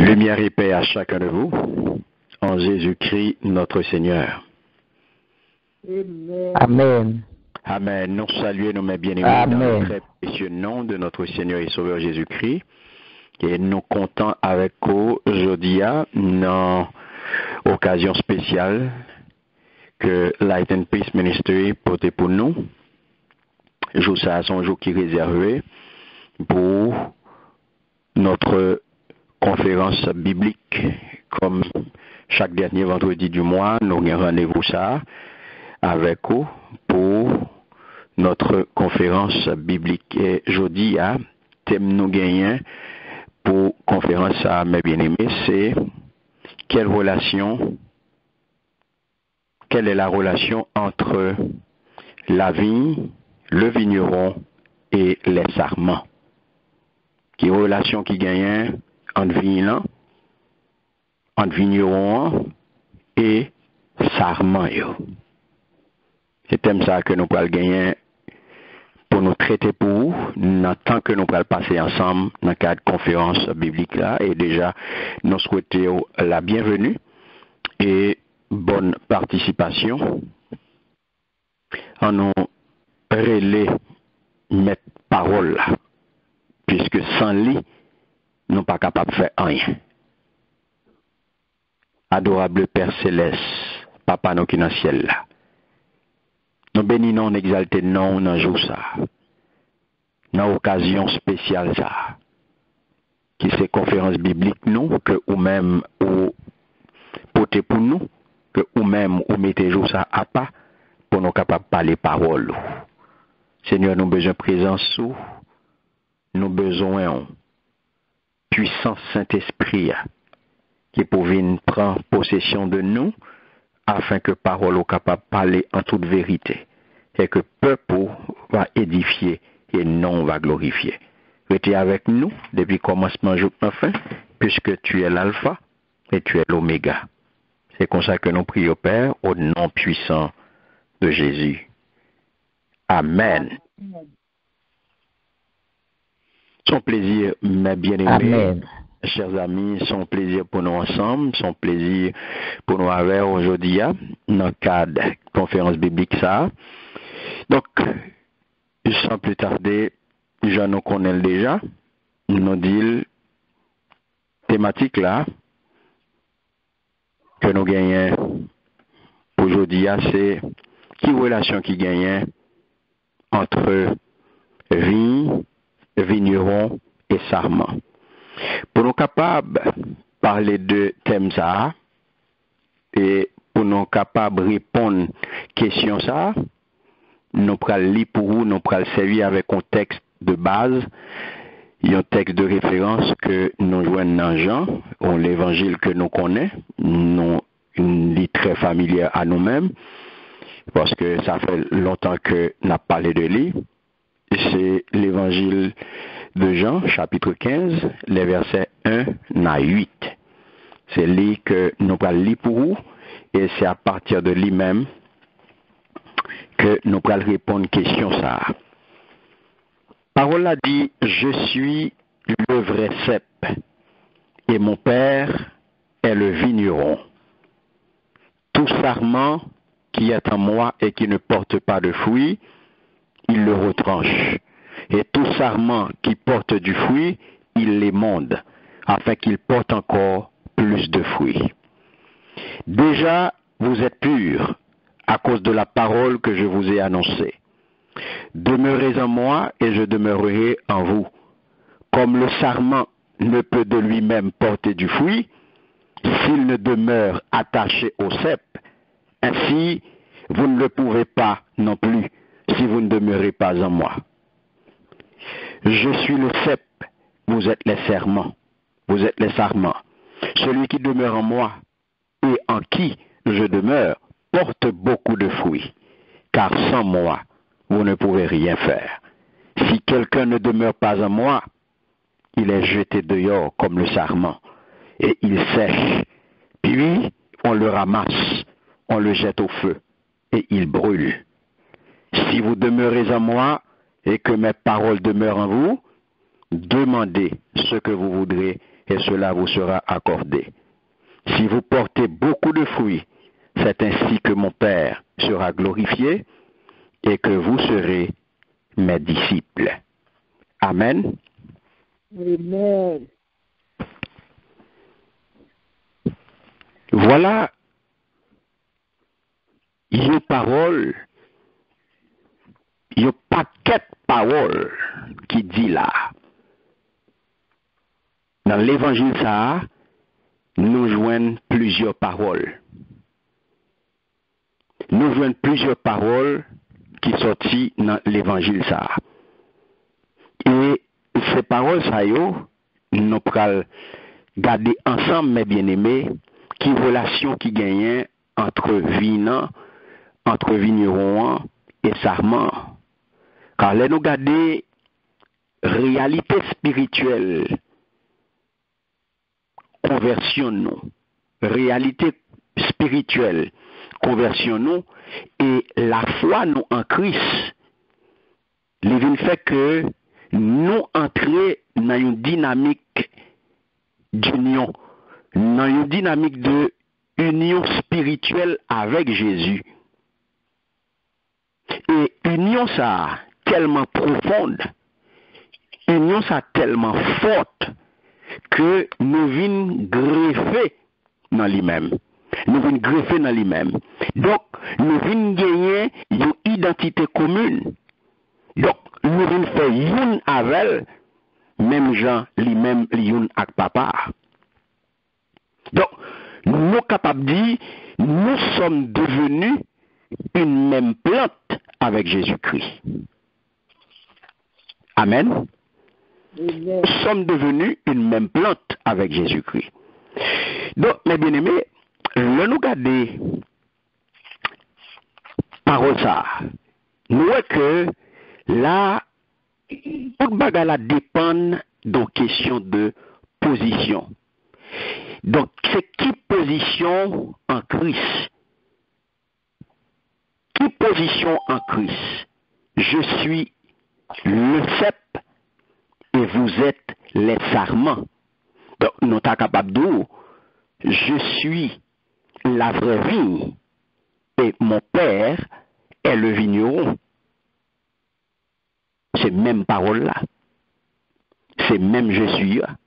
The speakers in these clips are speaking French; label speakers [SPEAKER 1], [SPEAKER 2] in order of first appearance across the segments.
[SPEAKER 1] Lumière et paix à chacun de vous, en Jésus-Christ notre Seigneur.
[SPEAKER 2] Amen.
[SPEAKER 1] Amen. Nous saluons nos bien-aimés dans le très précieux nom de notre Seigneur et Sauveur Jésus-Christ. Et nous comptons avec vous aujourd'hui dans occasion spéciale que Light and Peace Ministry porte pour nous. Jour ça, c'est un jour qui est réservé pour notre conférence biblique. Comme chaque dernier vendredi du mois, nous avons rendez-vous ça avec vous pour notre conférence biblique. Et jeudi, thème nous gagnons pour conférence à mes bien-aimés, c'est quelle est la relation entre la vigne, le vigneron et les sarments. Quelle relation qui gagne entre vigne, entre vigneron et sarment. C'est thème ça que nous pourrons gagner pour nous traiter pour vous, dans tant que nous pourrons passer ensemble dans le cadre de conférence biblique là. Et déjà, nous souhaitons la bienvenue et bonne participation. En nous relais mettre parole là, puisque sans lui, nous ne sommes pas capables de faire rien. Adorable Père Céleste, Papa nous qui est dans le ciel là. Nous bénissons, nous exaltons non dans jour ça. Dans occasion spéciale ça. Qui c'est conférence biblique nous, que ou même ou porter pour nous, que ou même ou mettez jour ça à pas, pour nous capables de parler parole. Seigneur, nous besoin de présence sous, nous besoin puissance Saint-Esprit qui pour venir prendre possession de nous, afin que parole soit capable de parler en toute vérité, et que peuple va édifier et non va glorifier. Restez avec nous depuis commencement jusqu'à fin, puisque tu es l'alpha et tu es l'oméga. C'est comme ça que nous prions, Père, au nom puissant de Jésus. Amen. Son plaisir, mes bien-aimés, chers amis, son plaisir pour nous ensemble, son plaisir pour nous avoir aujourd'hui dans le cadre de la conférence biblique ça. Donc, sans plus tarder, je nous connais déjà, nous dit thématique là que nous gagnons aujourd'hui, c'est qui relation qui gagne entre vigne, vigneron et sarment. Pour nous capables de parler de thème ça et pour nous capables de répondre à question ça, nous prenons lire pour vous, nous prenons servir avec un texte de base, un texte de référence que nous joignons dans Jean, l'évangile que nous connaissons, nous lit très familier à nous-mêmes, parce que ça fait longtemps que nous avons parlé de lui. C'est l'évangile de Jean, chapitre 15, les versets 1 à 8. C'est lui que nous allons lire pour vous, et c'est à partir de lui-même que nous allons répondre à question ça. Parole a dit, je suis le vrai cep, et mon père est le vigneron. Tout sarment qui est en moi et qui ne porte pas de fruits, il le retranche. Et tout sarment qui porte du fruit, il l'émonde, afin qu'il porte encore plus de fruits. Déjà, vous êtes purs à cause de la parole que je vous ai annoncée. Demeurez en moi et je demeurerai en vous. Comme le sarment ne peut de lui-même porter du fruit, s'il ne demeure attaché au cep, ainsi vous ne le pouvez pas non plus si vous ne demeurez pas en moi. Je suis le cep, vous êtes les sarments. Vous êtes les sarments. Celui qui demeure en moi et en qui je demeure porte beaucoup de fruits, car sans moi, vous ne pouvez rien faire. Si quelqu'un ne demeure pas en moi, il est jeté dehors comme le sarment, et il sèche. Puis, on le ramasse, on le jette au feu, et il brûle. Si vous demeurez en moi, et que mes paroles demeurent en vous, demandez ce que vous voudrez, et cela vous sera accordé. Si vous portez beaucoup de fruits, c'est ainsi que mon Père sera glorifié et que vous serez mes disciples. Amen.
[SPEAKER 2] Amen.
[SPEAKER 1] Voilà une parole, un paquet de paroles qui dit là. Dans l'évangile ça, nous joignons plusieurs paroles. Nous joignons plusieurs paroles qui sortent dans l'évangile ça. Et ces paroles ça nous pral garder ensemble mes bien-aimés, qui relation qui gagne entre Vinan, entre vigneron et sarment. Car là nous garder réalité spirituelle, conversion nous, réalité spirituelle, conversion nous, et la foi nous en Christ, les fait que nous entrer dans une dynamique d'union, dans une dynamique de union spirituelle avec Jésus. Et union ça tellement profonde, union ça tellement forte que nous venons greffer dans lui-même. Nous venons greffer dans lui-même. Donc, nous venons gagner une identité commune. Donc, nous venons faire une avec même gens, lui-même, une avec papa. Donc, nous sommes capables de dire, nous sommes devenus une même plante avec Jésus-Christ. Amen.
[SPEAKER 2] Amen.
[SPEAKER 1] Nous sommes devenus une même plante avec Jésus-Christ. Donc, mes bien-aimés, le nous garder parole ça, nous voyons que là, toute bagarre dépend de question de position. Donc, c'est qui position en Christ? Qui position en Christ? Je suis le cep et vous êtes les sarments. Donc, nous sommes capables de dire, je suis la vraie vigne et mon Père est le vigneron. C'est même parole là. C'est même je suis là.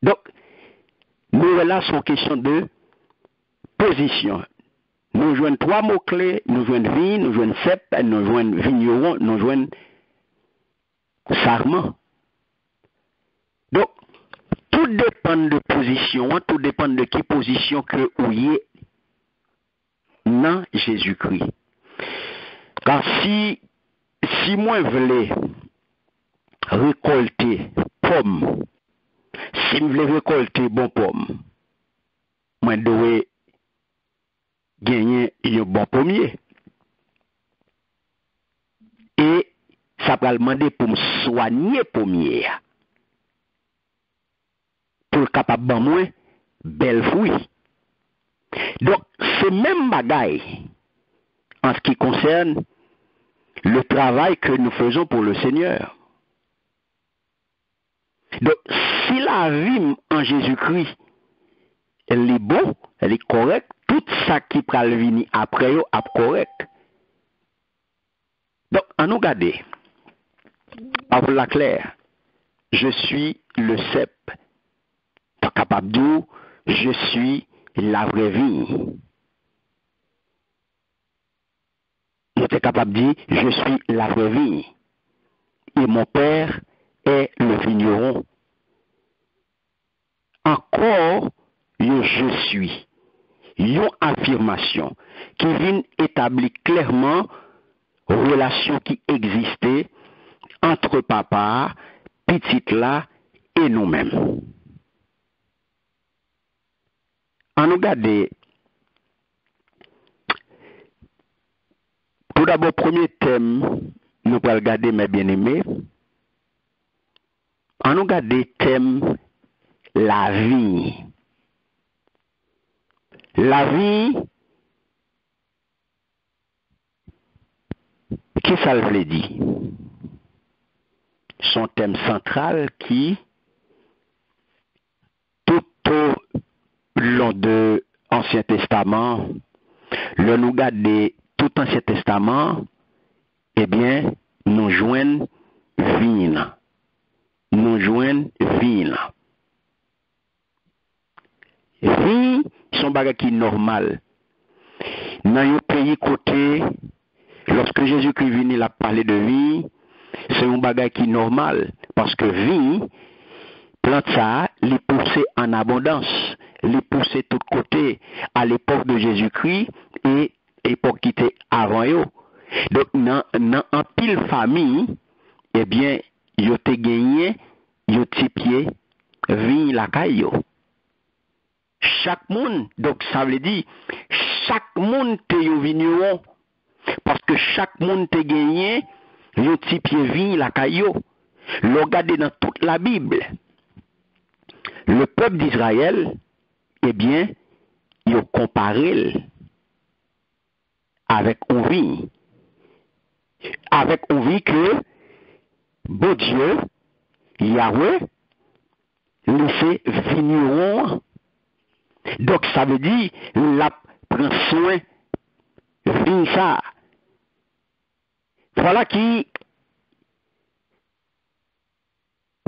[SPEAKER 1] Donc, nous là sont question de position. Nous jouons trois mots-clés, nous jouons vigne, nous jouons cep, nous jouons vigneron, nous jouons sarment. Donc, tout dépend de position, tout dépend de qui position que vous y êtes dans Jésus-Christ. Car si moi je voulais récolter pomme, si je voulais récolter bon pomme, moi je dois gagner un bon pommier. Et ça va demander pour me soigner pommier. Pour capable de moi bel fruit. Donc, c'est même bagaille en ce qui concerne le travail que nous faisons pour le Seigneur. Donc, si la vie en Jésus-Christ, elle est bonne, elle est correcte, tout ça qui pral venir après yo est correct. Donc, à nous garder, à vous la claire, je suis le cep. Pas capable de dire, je suis la vraie vie. J'étais capable de dire, je suis la vraie vie. Et mon Père est le vigneron. Encore, je suis. Une affirmation qui vient établir clairement relation qui existait entre papa, petite là et nous-mêmes. En nous garder, tout d'abord, premier thème, nous allons regarder mes bien-aimés. En nous garder thème, la vie. La vie, qui ça veut dire? son thème central qui, tout au long de l'Ancien Testament, le nous garder tout l'Ancien Testament, eh bien, nous joignons vin. Nous joignons vin. Vin, son bagage qui est normal. Dans un pays côté, lorsque Jésus-Christ vient, il a parlé de vin, c'est un bagage qui est normal. Parce que vin, plante ça, les poussait en abondance. Les poussait de tous côtés à l'époque de Jésus-Christ et l'époque qui était avant eux. Donc, dans un pile famille, eh bien, ils ont gagné, ils ont pied, vin la caillou. Chaque monde, donc ça veut dire, chaque monde te yo vigneron, parce que chaque monde te gagné, yo ti pied vin la caillou. Le regarder dans toute la Bible, le peuple d'Israël, eh bien, il comparé avec un vin. Avec un vin que, bon Dieu, Yahweh, laissé vigneron. Donc ça veut dire, la prend soin, vin ça. Voilà qui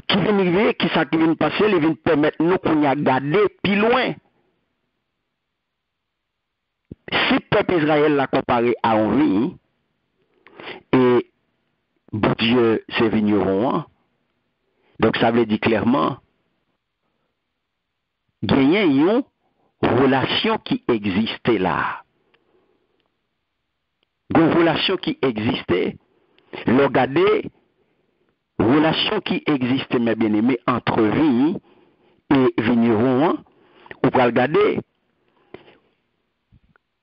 [SPEAKER 1] vient arriver, qui ça qui vient passer, il vient permettre nous qu'on y a gardé plus loin. Si le peuple Israël l'a comparé à un vin, et bon Dieu, c'est vigneron, donc ça veut dire clairement, gagner une relation qui existait là. Une relation qui existait, regardez, relation qui existait, mes bien-aimés, entre vie et vigneron, ou pour regarder,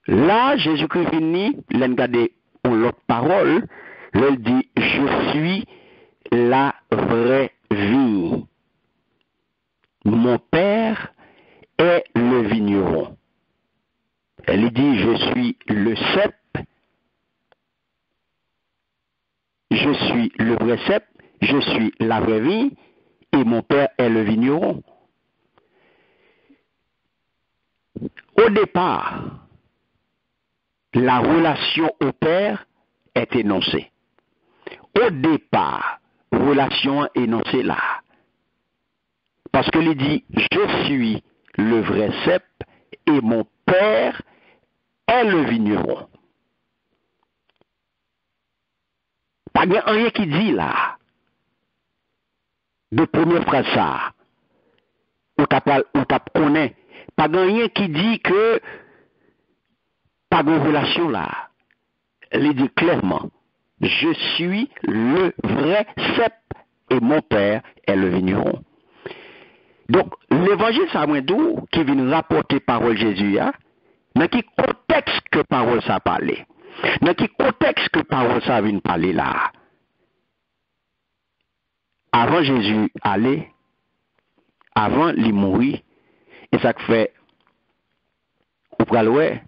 [SPEAKER 1] là, Jésus-Christ vini, l'en regarder l'autre parole, il dit, je suis la vraie vie. Mon Père est le vigneron. Elle dit, je suis le cep, je suis le vrai cep, je suis la vraie vie, et mon Père est le vigneron. Au départ, la relation au Père est énoncée. Au départ, relation énoncée là. Parce que il dit, je suis le vrai cep et mon Père est le vigneron. Pas rien qui dit là. De première phrase ça. Ou t'as connaît. Pas rien qui dit que pas de relation là. Il dit clairement, je suis le vrai cep et mon Père est le vigneron. Donc, l'évangile Saint-Doux qui vient rapporter parole Jésus, dans quel contexte que parole ça parler? Dans quel contexte que parole ça vient parler là? Avant Jésus aller, avant il mourir, et ça fait, ou praloué,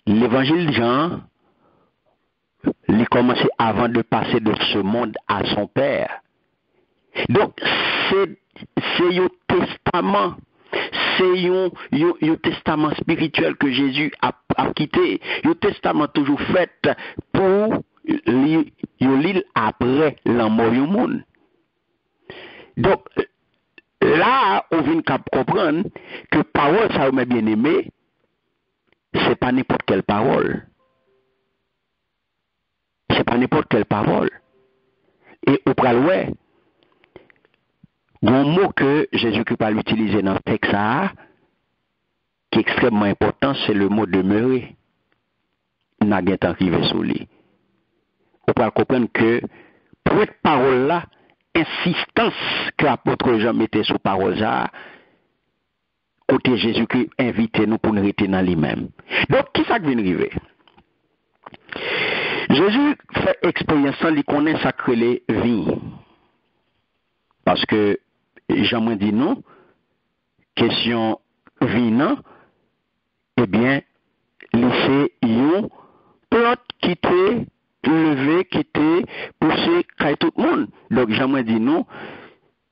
[SPEAKER 1] l'évangile Jean, il commence avant de passer de ce monde à son Père. Donc, c'est un testament, c'est un testament spirituel que Jésus a quitté, un testament toujours fait pour l'île après la mort du monde. Donc, là, on vient comprendre que parole, ça m'a bien aimé, c'est pas n'importe quelle parole. C'est pas n'importe quelle parole. Et au praloué, un mot que Jésus-Christ va l'utiliser dans le texte, qui est extrêmement important, c'est le mot demeurer. N'a pas temps qui va sous lui. On peut comprendre que pour cette parole-là, insistance que l'apôtre Jean mettait sur parole là, côté Jésus-Christ invite nous pour nous rester dans lui-même. Donc, qui ça qui vient arriver? Jésus fait expérience, il connaît sacré vie. Parce que Jean m'a dit non, question vie non, eh bien, c'est une plante qui était levée, qui était Donc, j'aimerais dire nous,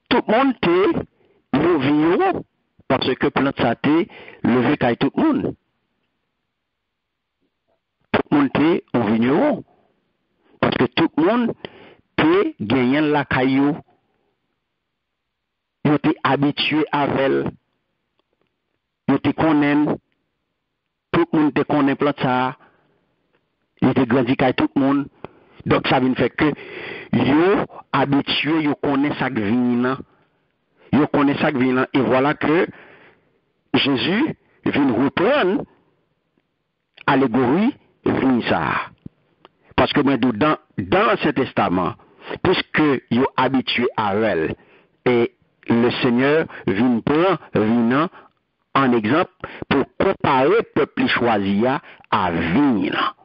[SPEAKER 1] tout le monde est le vigneron, parce que plante ça t'est levé qu'à tout le monde. Tout le monde est au vigneron. Parce que tout le monde peut gagner la caillou. Ils étaient habitués avec elle. Ils te connaissent. Tout le monde te connaît plante ça. Ils te grandi qu'à tout le monde. Donc ça veut dire que ils habitués, ils connaissent ça vient. Ils connaissent ça vient. Et voilà que Jésus vient reprendre allégorie vient ça. Parce que moi, dans l'Ancien Testament, puisque ils sont habitués à elle, et le Seigneur vient prendre en exemple pour comparer le peuple choisi à venir.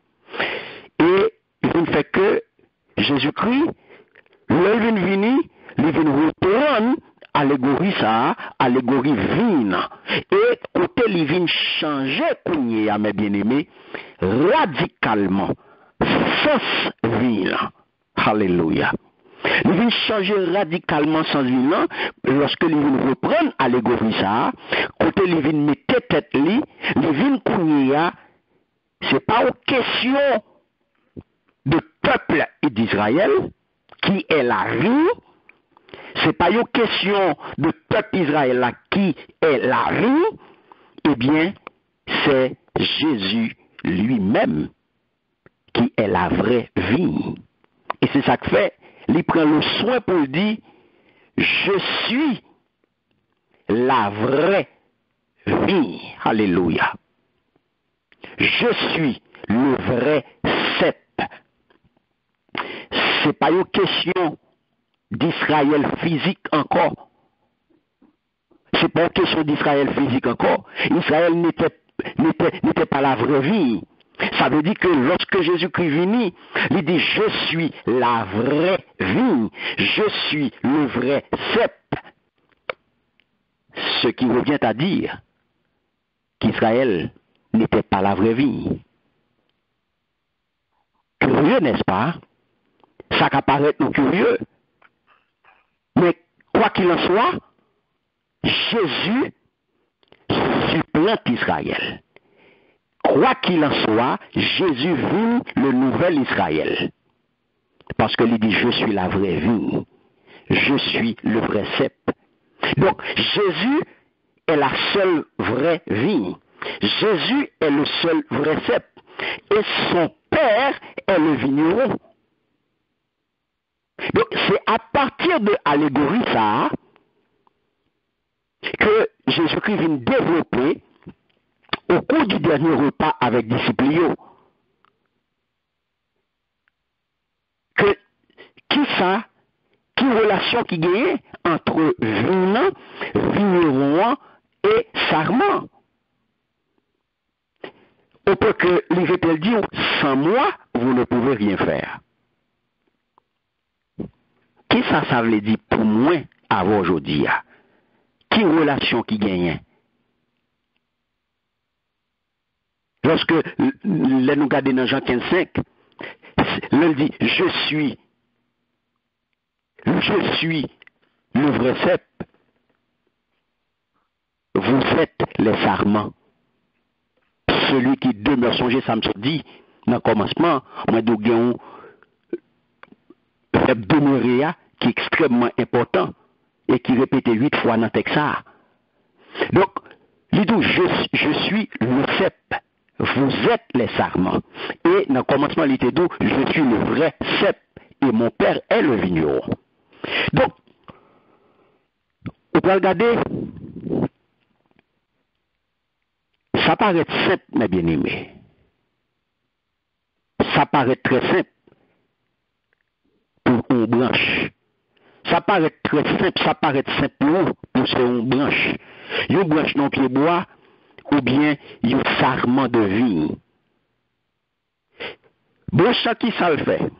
[SPEAKER 1] Et il fait que Jésus-Christ, le il vient reprendre allégorie ça, allégorie vine. Et côté il vient changer à mes bien-aimés radicalement sens vine. Alléluia. Il vient changer radicalement sens vine lorsque il vient reprendre allégorie ça, côté il vient mettre tête li, il vient c'est pas une question de peuple d'Israël qui est la vie. C'est pas une question de peuple Israël qui est la vie. Eh bien, c'est Jésus lui-même qui est la vraie vie. Et c'est ça que fait, il prend le soin pour dire, je suis la vraie vie. Alléluia. Je suis le vrai cep. C'est pas une question d'Israël physique encore. C'est pas une question d'Israël physique encore. Israël n'était pas la vraie vie. Ça veut dire que lorsque Jésus-Christ vient, il dit je suis la vraie vie. Je suis le vrai cep. Ce qui revient à dire qu'Israël n'était pas la vraie vie. Curieux, n'est-ce pas? Ça apparaît nous curieux. Mais quoi qu'il en soit, Jésus supplante Israël. Quoi qu'il en soit, Jésus vit le nouvel Israël. Parce que il dit, je suis la vraie vie. Je suis le vrai cep. Donc, Jésus est la seule vraie vie. Jésus est le seul vrai cep. Et son Père est le vigneron. Donc, c'est à partir de l'allégorie ça que Jésus-Christ vient développer au cours du dernier repas avec disciples. Que qui ça, qui relation qui gagne entre vigneron et sarment. Au point que l'Évangile dit, sans moi, vous ne pouvez rien faire. Qui ça veut dire pour moi avant aujourd'hui? Qui relation qui gagne? Lorsque nous regardons dans Jean 15,5, il dit, je suis le vrai cep. Vous êtes les sarments. Celui qui demeure, songez, ça me dit, dans le commencement, moi, de demeurer qui est extrêmement important et qui répète 8 fois dans le texte. Donc, il dit, je suis le cep. Vous êtes les sarments. Et dans le commencement, il dit, je suis le vrai cep. Et mon père est le vigneron. Donc, on peut regarder, ça paraît simple, mes bien-aimés. Ça paraît très simple pour une branche. Ça paraît très simple, ça paraît simple pour une branche. Une branche dans pied bois ou bien un sarment de vigne. Branche qui ça le fait?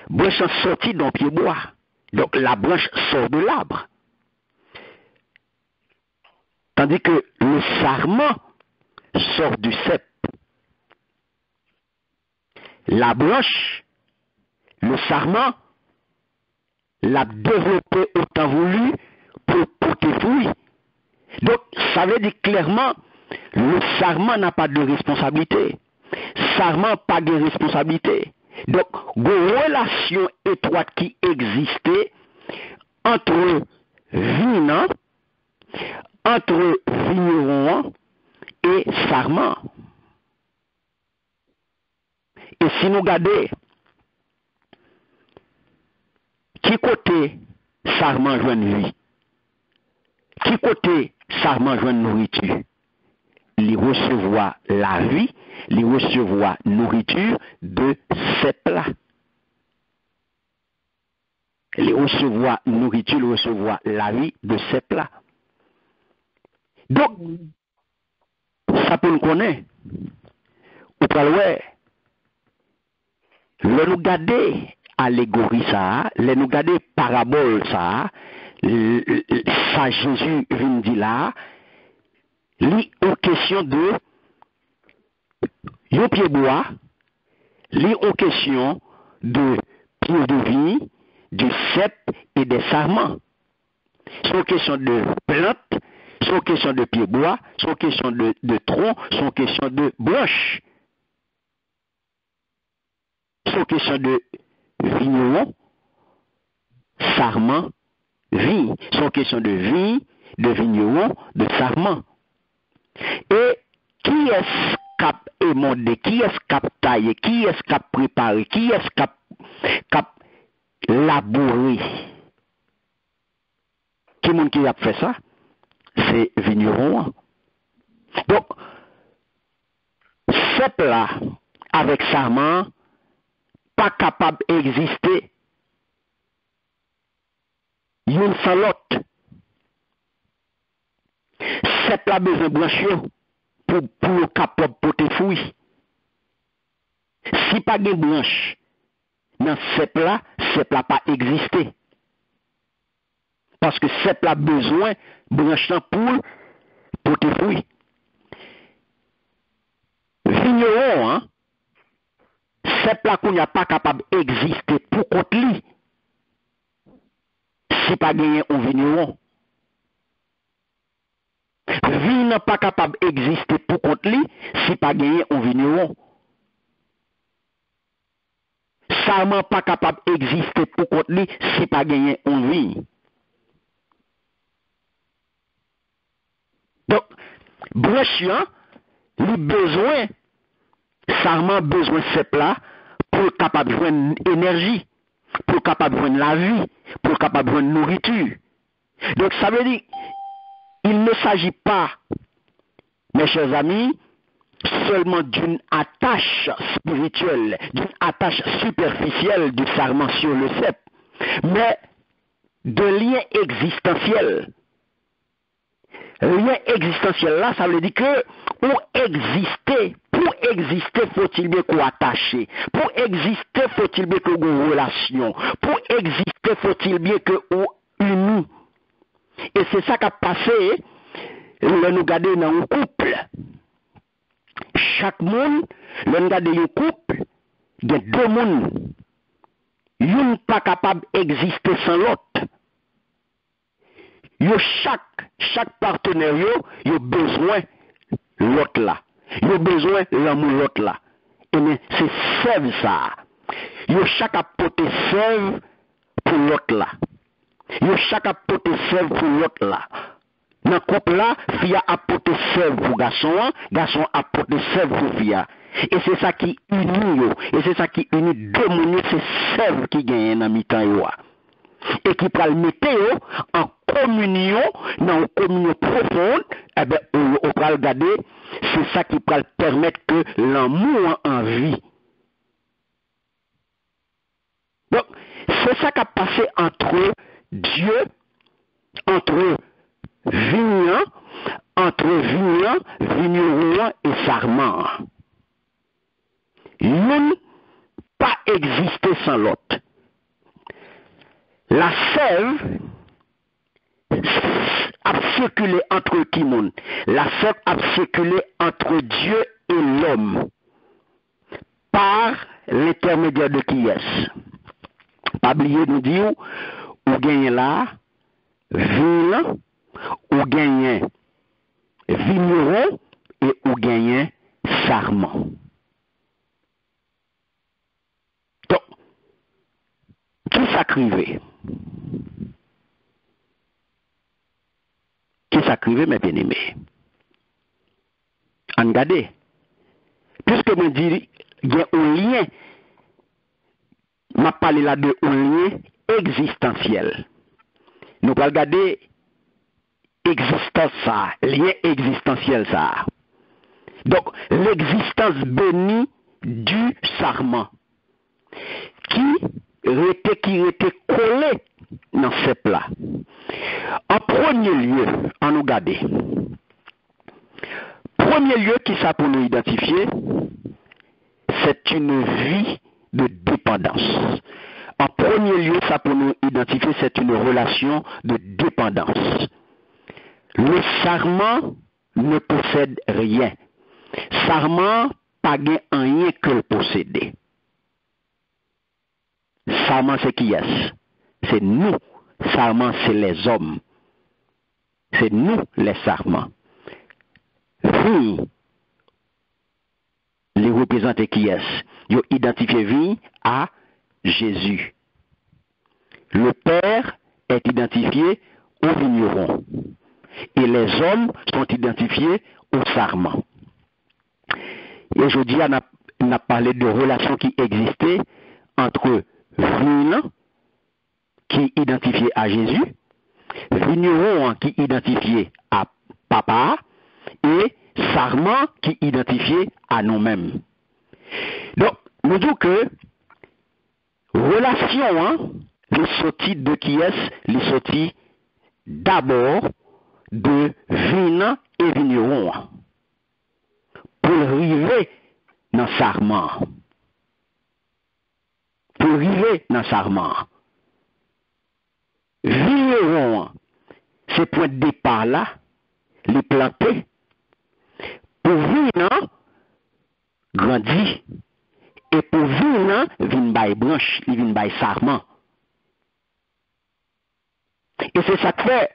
[SPEAKER 1] Branche sortie dans pied bois. Donc la branche sort de l'arbre. Tandis que le sarment sort du cep. La branche, le sarment, l'a développé autant voulu pour porter fruit. Donc, ça veut dire clairement, le sarment n'a pas de responsabilité. Sarment pas de responsabilité. Donc, une relation étroite qui existait entre vigneron, entre vigneron et sarment. Et si nous regardons, qui côté sarment joint vie? Qui côté sarment joint nourriture? Il recevoir la vie, il recevoir nourriture de ses plats. Il recevoir nourriture, il recevoir la vie de ses plats. Donc, ça peut nous connaître. Ou pas ouais. Le nous garder allégorie ça, le nous garder parabole ça, ça Jésus vient dire là, li en question de yon pied bois, li en question de pied de vigne, du cep et des sarments. C'est une question de plantes, c'est une question de pied bois, c'est une question de tronc, c'est une question de branche. C'est une question de vigneron, sarment, vigne. C'est une question de vigne, de vigneron, de sarment. Et qui est-ce cap émondé, qui est-ce cap taillé, qui est-ce cap préparé, qui est-ce cap labouré? Qui monde qui a fait ça? C'est vigneron. Donc, ce plat avec sarment pas capable d'exister une sans l'autre. C'est plat besoin blanchir pour capable porter fruit. Si pas de blanche dans ce plat pas exister. Parce que ce plat besoin blanche pour porter fruit. Vigneron, hein, ce plat qu'on n'a pas capable d'exister pour contre lui. Si pas gagné un vigneron. Vie n'est pas capable d'exister pour contre lui si pas gagné un vigneron. Sarment pas capable d'exister pour contre lui si pas gagné un vigne. Donc, branchian, lui besoin, sarment besoin de ce plat pour capable de joindre énergie, pour capable de joindre la vie, pour capable de joindre nourriture. Donc, ça veut dire, il ne s'agit pas, mes chers amis, seulement d'une attache spirituelle, d'une attache superficielle du sarment sur le cep, mais de lien existentiel. Lien existentiel là, ça veut dire que pour exister, faut-il bien qu'on attache. Pour exister, faut-il bien qu'on ait une relation. Pour exister, faut-il bien qu'on unis. Et c'est ça qui a passé, le nous garder dans un couple. Chaque monde, le nous garder un couple, de deux mondes. Une pas capable d'exister sans l'autre. Chaque partenaire yo a besoin l'autre là. Il a besoin l'amour l'autre là. Et bien, c'est sève ça. Yo chaque apporter sève pour l'autre là. Yo chaque apporter sève pour l'autre là. Dans le couple là, fille a apporté sève pour garçon, garçon a apporté sève pour fille. Et c'est ça qui unit yo. Et c'est ça qui unit deux mondes, c'est sève qui gagne dans mi-temps yo. Et qui peut le mettre en communion, dans une communion profonde, eh bien, on peut regarder, c'est ça qui peut permettre que l'amour en vie. Donc, c'est ça qui a passé entre Dieu, entre vigneron, vigneron et sarment. L'une pas exister sans l'autre. La sève a circulé entre qui monde? La sève a circulé entre Dieu et l'homme par l'intermédiaire de qui est-ce? Pas oublier nous dire ou gagne là, ville, ou gagne vigneron, et ou gagne sarment. Donc, qui s'acrivait? Qui s'acrivait, mes bien-aimés? En regardez, puisque me dit, il y a un lien, m'a parlé là de un lien existentiel. Nous allons regarder existence ça, lien existentiel ça. Donc, l'existence bénie du sarment qui était collé dans ce plat. En premier lieu, en nous garder. Premier lieu qui ça pour nous identifier, c'est une vie de dépendance. En premier lieu, ça pour nous identifier, c'est une relation de dépendance. Le sarment ne possède rien. Sarment pas rien que le posséder. Sarment c'est qui est? C'est nous. Sarment c'est les hommes. C'est nous les sarments. Vie, les représentants qui est? Ils identifient vie à Jésus. Le Père est identifié au vigneron. Et les hommes sont identifiés au sarment. Et aujourd'hui, on a parlé de relations qui existaient entre vigneron qui est identifié à Jésus, vigneron qui est identifié à papa, et sarment qui est identifié à nous-mêmes. Donc, nous disons que relation, les sorties de qui est, les sorties d'abord de vin et vigneron. Pour arriver dans sarment. Pour arriver dans sarment. Vigneron, c'est point de départ là, les planter. Pour vin, grandir. Et pour vin, vin by branche, il vin by sarment. Et c'est ça que fait.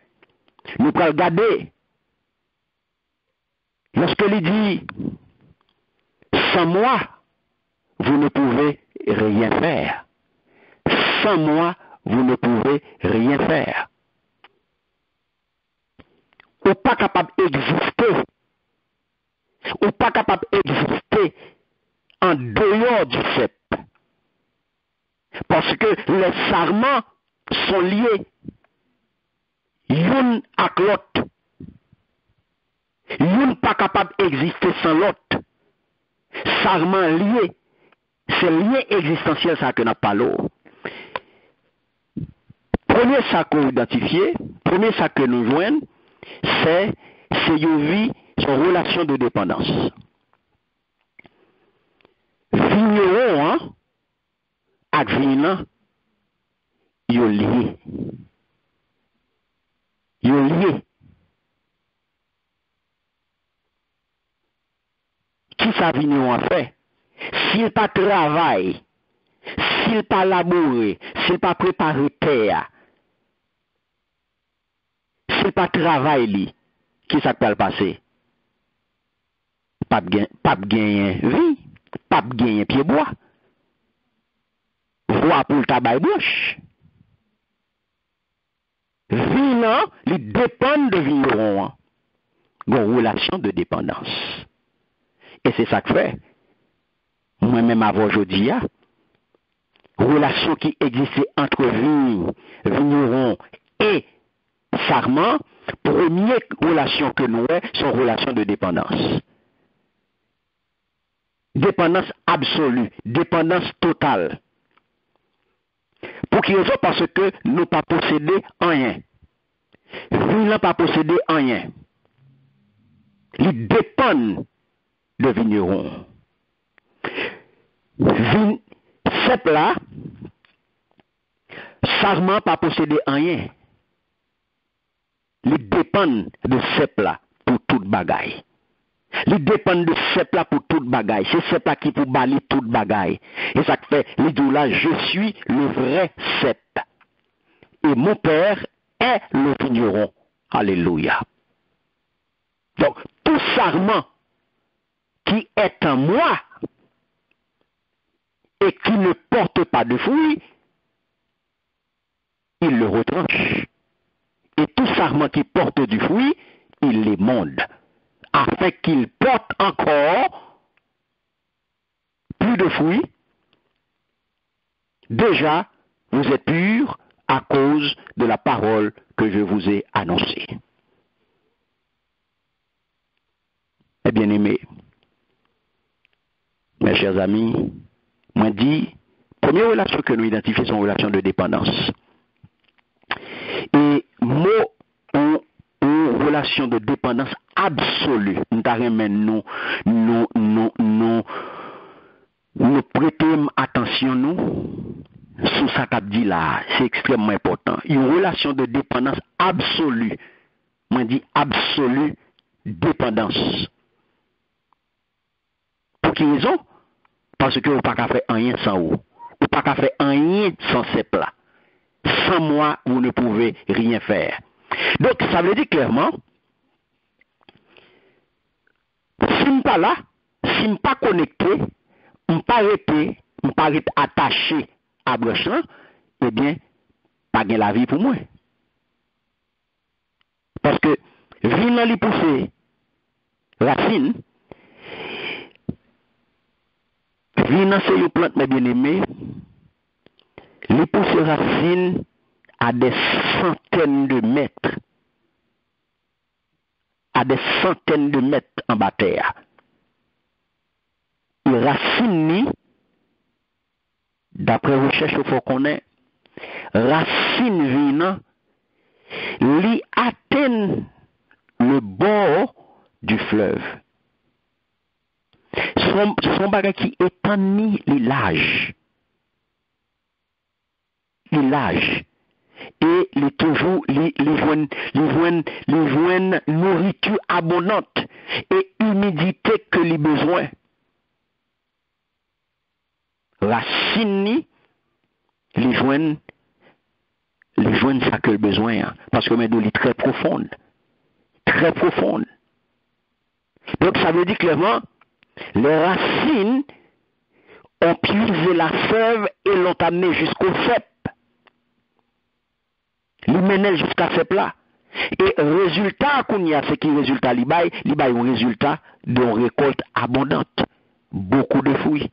[SPEAKER 1] Nous pouvons regarder. Lorsque il dit, sans moi, vous ne pouvez rien faire. Sans moi, vous ne pouvez rien faire. Ou pas capable d'exister. Ou pas capable d'exister en dehors du cep. Parce que les sarments sont liés. L'un avec l'autre. L'un pas capable d'exister sans l'autre. Sarment lié. C'est le lien existentiel ça que n'a pas l'eau. Premier ça qu'on identifie, premier ça que nous joignons, c'est une vie, son relation de dépendance. Vigneron, avec vin, ils sont liés. Ils sont liés. Qui ça vigneron a fait? S'il pas travaille, s'il pas labouré, s'il pas préparé terre, s'il pas travaille, qui ça peut le passer? Pas gagner vie, pas gagner pied bois. Voix pour le tabac bouche. Vin, il dépend de vigneron. Une relation de dépendance. Et c'est ça que fait. Moi-même avant aujourd'hui, relation qui existait entre vigneron et sarment, première relation que nous avons, c'est une relation de dépendance. Dépendance absolue, dépendance totale. Pour qui raison? Parce que nous pas posséder rien. Nous n'avons pas possédé rien. Il dépend de vigneron. Cep là, sarment pas posséder rien. Il dépend de cep là pour toute bagaille. Il dépend de cep là pour toute bagaille. C'est cep là qui pour balayer toute bagaille. Et ça fait, il dit là, je suis le vrai cep. et mon Père est le vigneron. Alléluia. Donc, tout sarment qui est en moi et qui ne porte pas de fruits, il le retranche. Et tout sarment qui porte du fruit, il l'émonde, afin qu'il porte encore plus de fruits. Déjà, vous êtes purs à cause de la parole que je vous ai annoncée. Eh bien aimés, mes chers amis, moi dit, première relation que nous identifions, c'est une relation de dépendance. Et mot ou relation de dépendance absolue. Nous prêtons attention nous sur ça qu'a dit là, c'est extrêmement important. Une relation de dépendance absolue. Moi dit absolue dépendance. Pour quelle raison? Parce que vous n'avez pas fait rien sans vous. Vous n'avez pas fait rien sans ces plats. Sans moi, vous ne pouvez rien faire. Donc, ça veut dire clairement, si je ne suis pas là, si je ne suis pas connecté, je ne suis pas attaché à Brochan, eh bien, pas de la vie pour moi. Parce que, vie dans les poussées, racines, vie dans ces plantes, mes bien-aimés, les poussées racines à des centaines de mètres. À des centaines de mètres en bas terre. Les racines, d'après recherche, il faut qu'on ait, racines venant, li atteignent le bord du fleuve. Son bagage qui étendit l'âge. L'âge. Et les toujours les joignent nourriture abondante et humidité que les besoins. Racine les joignent ça que le besoin, hein, parce que maintenant est très profonde. Très profonde. Donc ça veut dire clairement, les racines ont puisé la sève et l'ont amené jusqu'au cep. Li menel jusqu'à ce plat. Et résultat qu'on y a, c'est qui résultat li bay un résultat d'une récolte abondante. Beaucoup de fruits.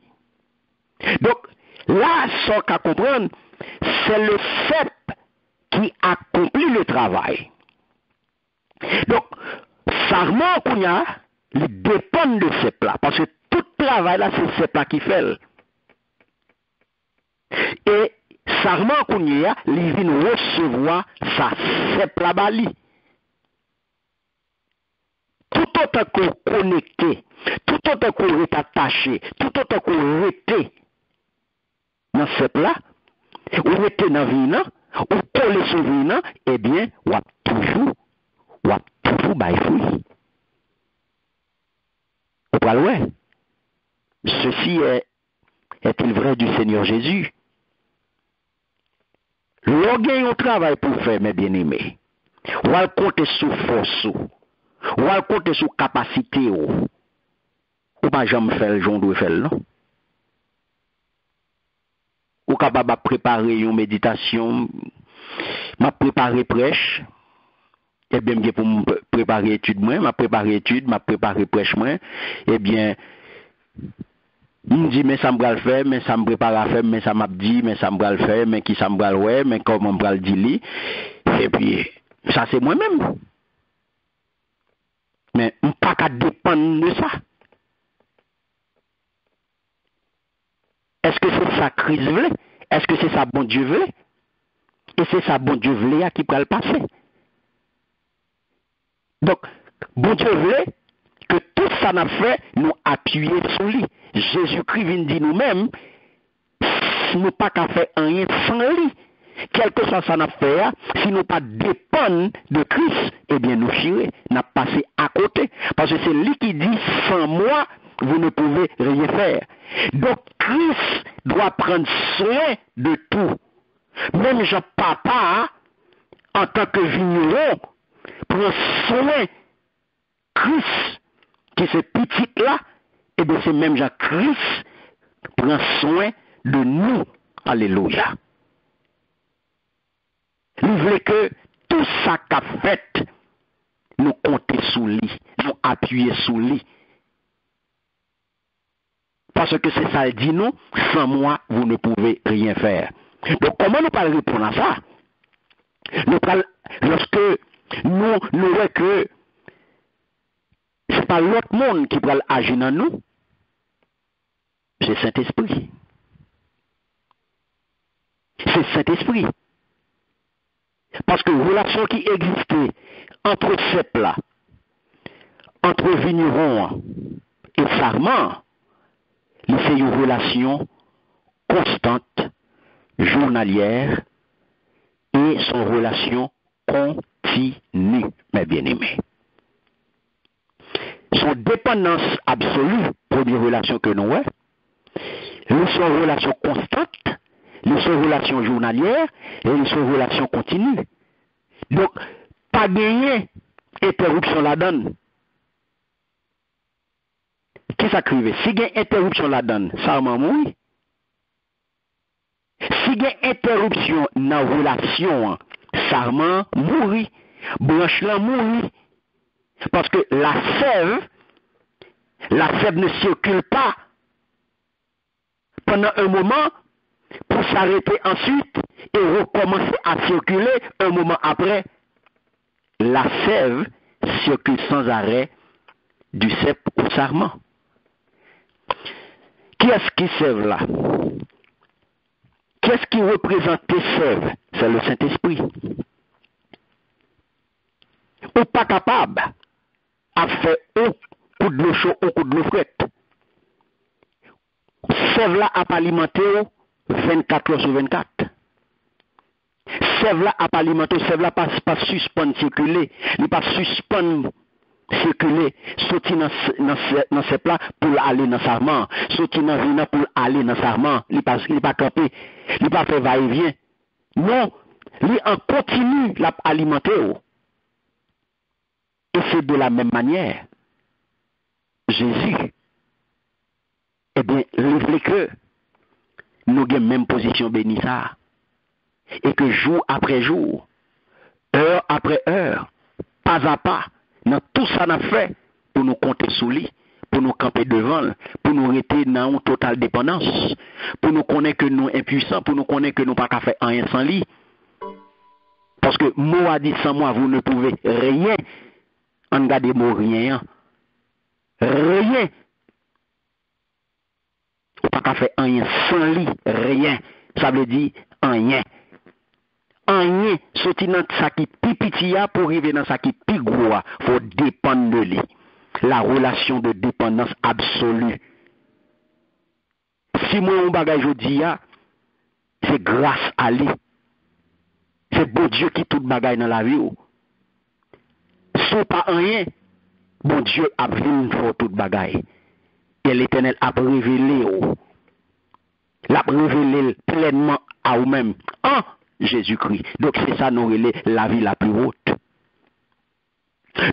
[SPEAKER 1] Donc, là, ce qu'à comprendre, c'est le cep qui accomplit le travail. Donc, sarment qu'on y a, il dépend de ce plat. Parce que tout travail là, c'est ce plat qui fait. Et sarment qu'on y a, il vient recevoir sa cep la bali. Tout autant qu'on connecté, tout autant qu'on est attaché, tout autant qu'on était dans cep là, ou était dans vina, ou collé sur vina, eh bien, ou a toujours bail fruit. Ou pas loin. Ceci est-il vrai du Seigneur Jésus? L'on gagne un travail pour faire, mes bien-aimés. Ou à compter sur force, ou à compter sur capacité, ou pas jamais faire le jour de faire, non? Ou capable de préparer une méditation, m'a préparé prêche, et bien pour me préparer étude moi, m'a préparé prêche moi, et bien me dit mais ça me va le faire, mais ça me prépare à faire, mais ça m'a dit mais ça me va le faire, mais qui ça me va le ouais, mais comment me va le dire, et puis ça c'est moi-même. Mais on pas qu'à dépendre de ça. Est-ce que c'est ça Christ veut? Est-ce que c'est ça bon Dieu veut? Et c'est ça bon Dieu veut qui peut le passer. Donc, bon Dieu veut que tout ça n'a fait nous appuyer sur lui. Jésus-Christ vient dire nous-mêmes, nous pas qu'à faire rien sans lui. Quel que soit ça n'a fait, si nous pas dépendons de Christ, eh bien nous chirons, n'a passé à côté. Parce que c'est lui qui dit, sans moi, vous ne pouvez rien faire. Donc Christ doit prendre soin de tout. Même Jean papa, en tant que vigneron, prend soin Christ, qui c'est petit là, et bien c'est même Jean-Christ prend soin de nous. Alléluia. Il voulait que tout ça qu'a fait, nous compter sous lui, nous appuyer sous lui. Parce que c'est ça, il dit nous, sans moi, vous ne pouvez rien faire. Donc comment nous parlons répondre à ça? Nous parlons, lorsque nous voyons que ce n'est pas l'autre monde qui va agir dans nous, c'est Saint-Esprit. C'est Saint-Esprit. Parce que la relation qui existait entre ces plats, entre vigneron et sarment, c'est une relation constante, journalière, et son relation continue, mes bien-aimés. Son dépendance absolue, première relation que nous avons, son relation constante, son relation journalière, et son relation continue. Donc, pas gagner interruption la donne. Qu'est-ce qui arrive? Si il y a interruption la donne, ça m'a mouru. Si il y a interruption dans la relation, ça m'a mouru. Branche la mouru. Parce que la sève ne circule pas pendant un moment pour s'arrêter ensuite et recommencer à circuler un moment après. La sève circule sans arrêt du cep au sarment. Qui est-ce qui sève là? Qu'est-ce qui représente tes sèves? C'est le Saint-Esprit. Ou pas capable à faire un coup de l'eau chaud, un coup de l'eau frette. Sève là à alimenter 24 heures sur 24. Sève là à alimenter, sève là pas suspendre circuler, il pas suspendre circuler, sortir dans ces plats pour aller dans sarment, sortir dans vina pour aller dans sarment, il pas camper, il pas faire va-et-vient. Non, il en continue l'alimenter. Et c'est de la même manière. Jésus, eh bien, il voulait que nous ayons même position bénie ça. Et que jour après jour, heure après heure, pas à pas, dans tout ça n'a fait pour nous compter sous lui, pour nous camper devant, pour nous rester dans une totale dépendance, pour nous connaître que nous impuissants, pour nous connaître que nous pas qu'à faire rien sans lui. Parce que moi a dit sans moi, vous ne pouvez rien. En garde mot rien. Rien. Ou pas qu'à faire rien sans lui. Rien. Ça veut dire rien. Rien. Sorti dans ça qui pipitia pour arriver dans ça qui pigou. Faut dépendre de lui. La relation de dépendance absolue. Si moi on bagage aujourd'hui, c'est grâce à lui. C'est bon Dieu qui tout bagaille dans la vie. Sans pas rien, bon Dieu a vu pour toute bagaille. Et l'Éternel a révélé, l'a révélé pleinement à vous-même en Jésus-Christ. Donc c'est ça nous relais la vie la plus haute.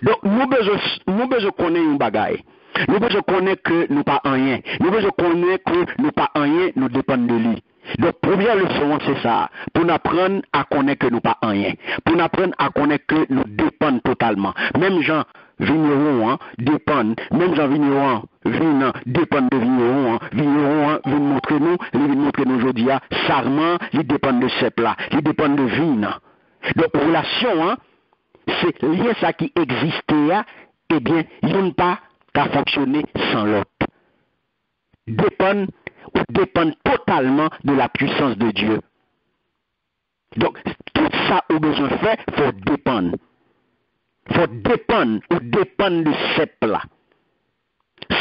[SPEAKER 1] Donc nous besoin connaître une bagaille. Nous besoin connaître que nous pas rien. Nous besoin connaître que nous pas rien, nous dépendons de lui. Donc, première leçon, c'est ça. Pour nous apprendre à connaître que nous pas rien. Pour nous apprendre à connaître que nous dépendons totalement. Même Jean vigneron dépendent. Même Jean vigneron dépendent de vigneron. Vigneron vient montrer nous, il vient montrer nous aujourd'hui, sarment, il dépend de ce plat. Il dépend de vin. Donc, relation, c'est lié ça qui existait, eh bien, il n'y a pas qu'à fonctionner sans l'autre. Dépendent totalement de la puissance de Dieu. Donc, tout ça au besoin fait, faut dépendre. Faut dépendre de ces plats.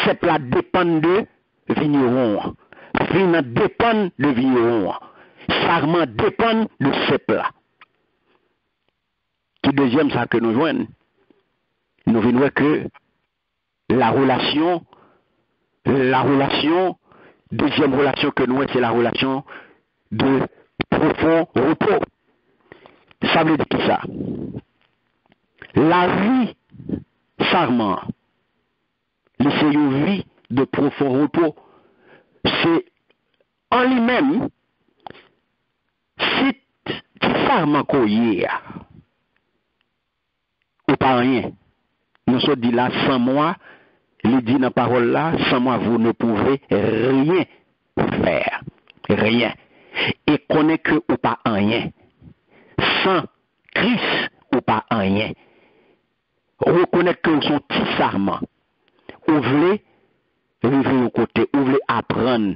[SPEAKER 1] Ces plats dépendent de vigneron. Vin dépend de vigneron. Sarment dépend de ces plats. Qui deuxième ça que nous joignons? Nous venons que la relation, deuxième relation que nous avons, c'est la relation de profond repos. Ça veut dire qui ça? La vie sarment, c'est une vie de profond repos. C'est en lui-même, si tu sarment qu'on y est, ou pas rien. Nous sommes dit là, sans moi, il dit dans la parole là, sans moi, vous ne pouvez rien faire. Rien. Et connaît que ou pas rien. Sans Christ ou pas rien. Reconnaître que vous sont petits sarments. Vous voulez vivre au côté, vous voulez apprendre.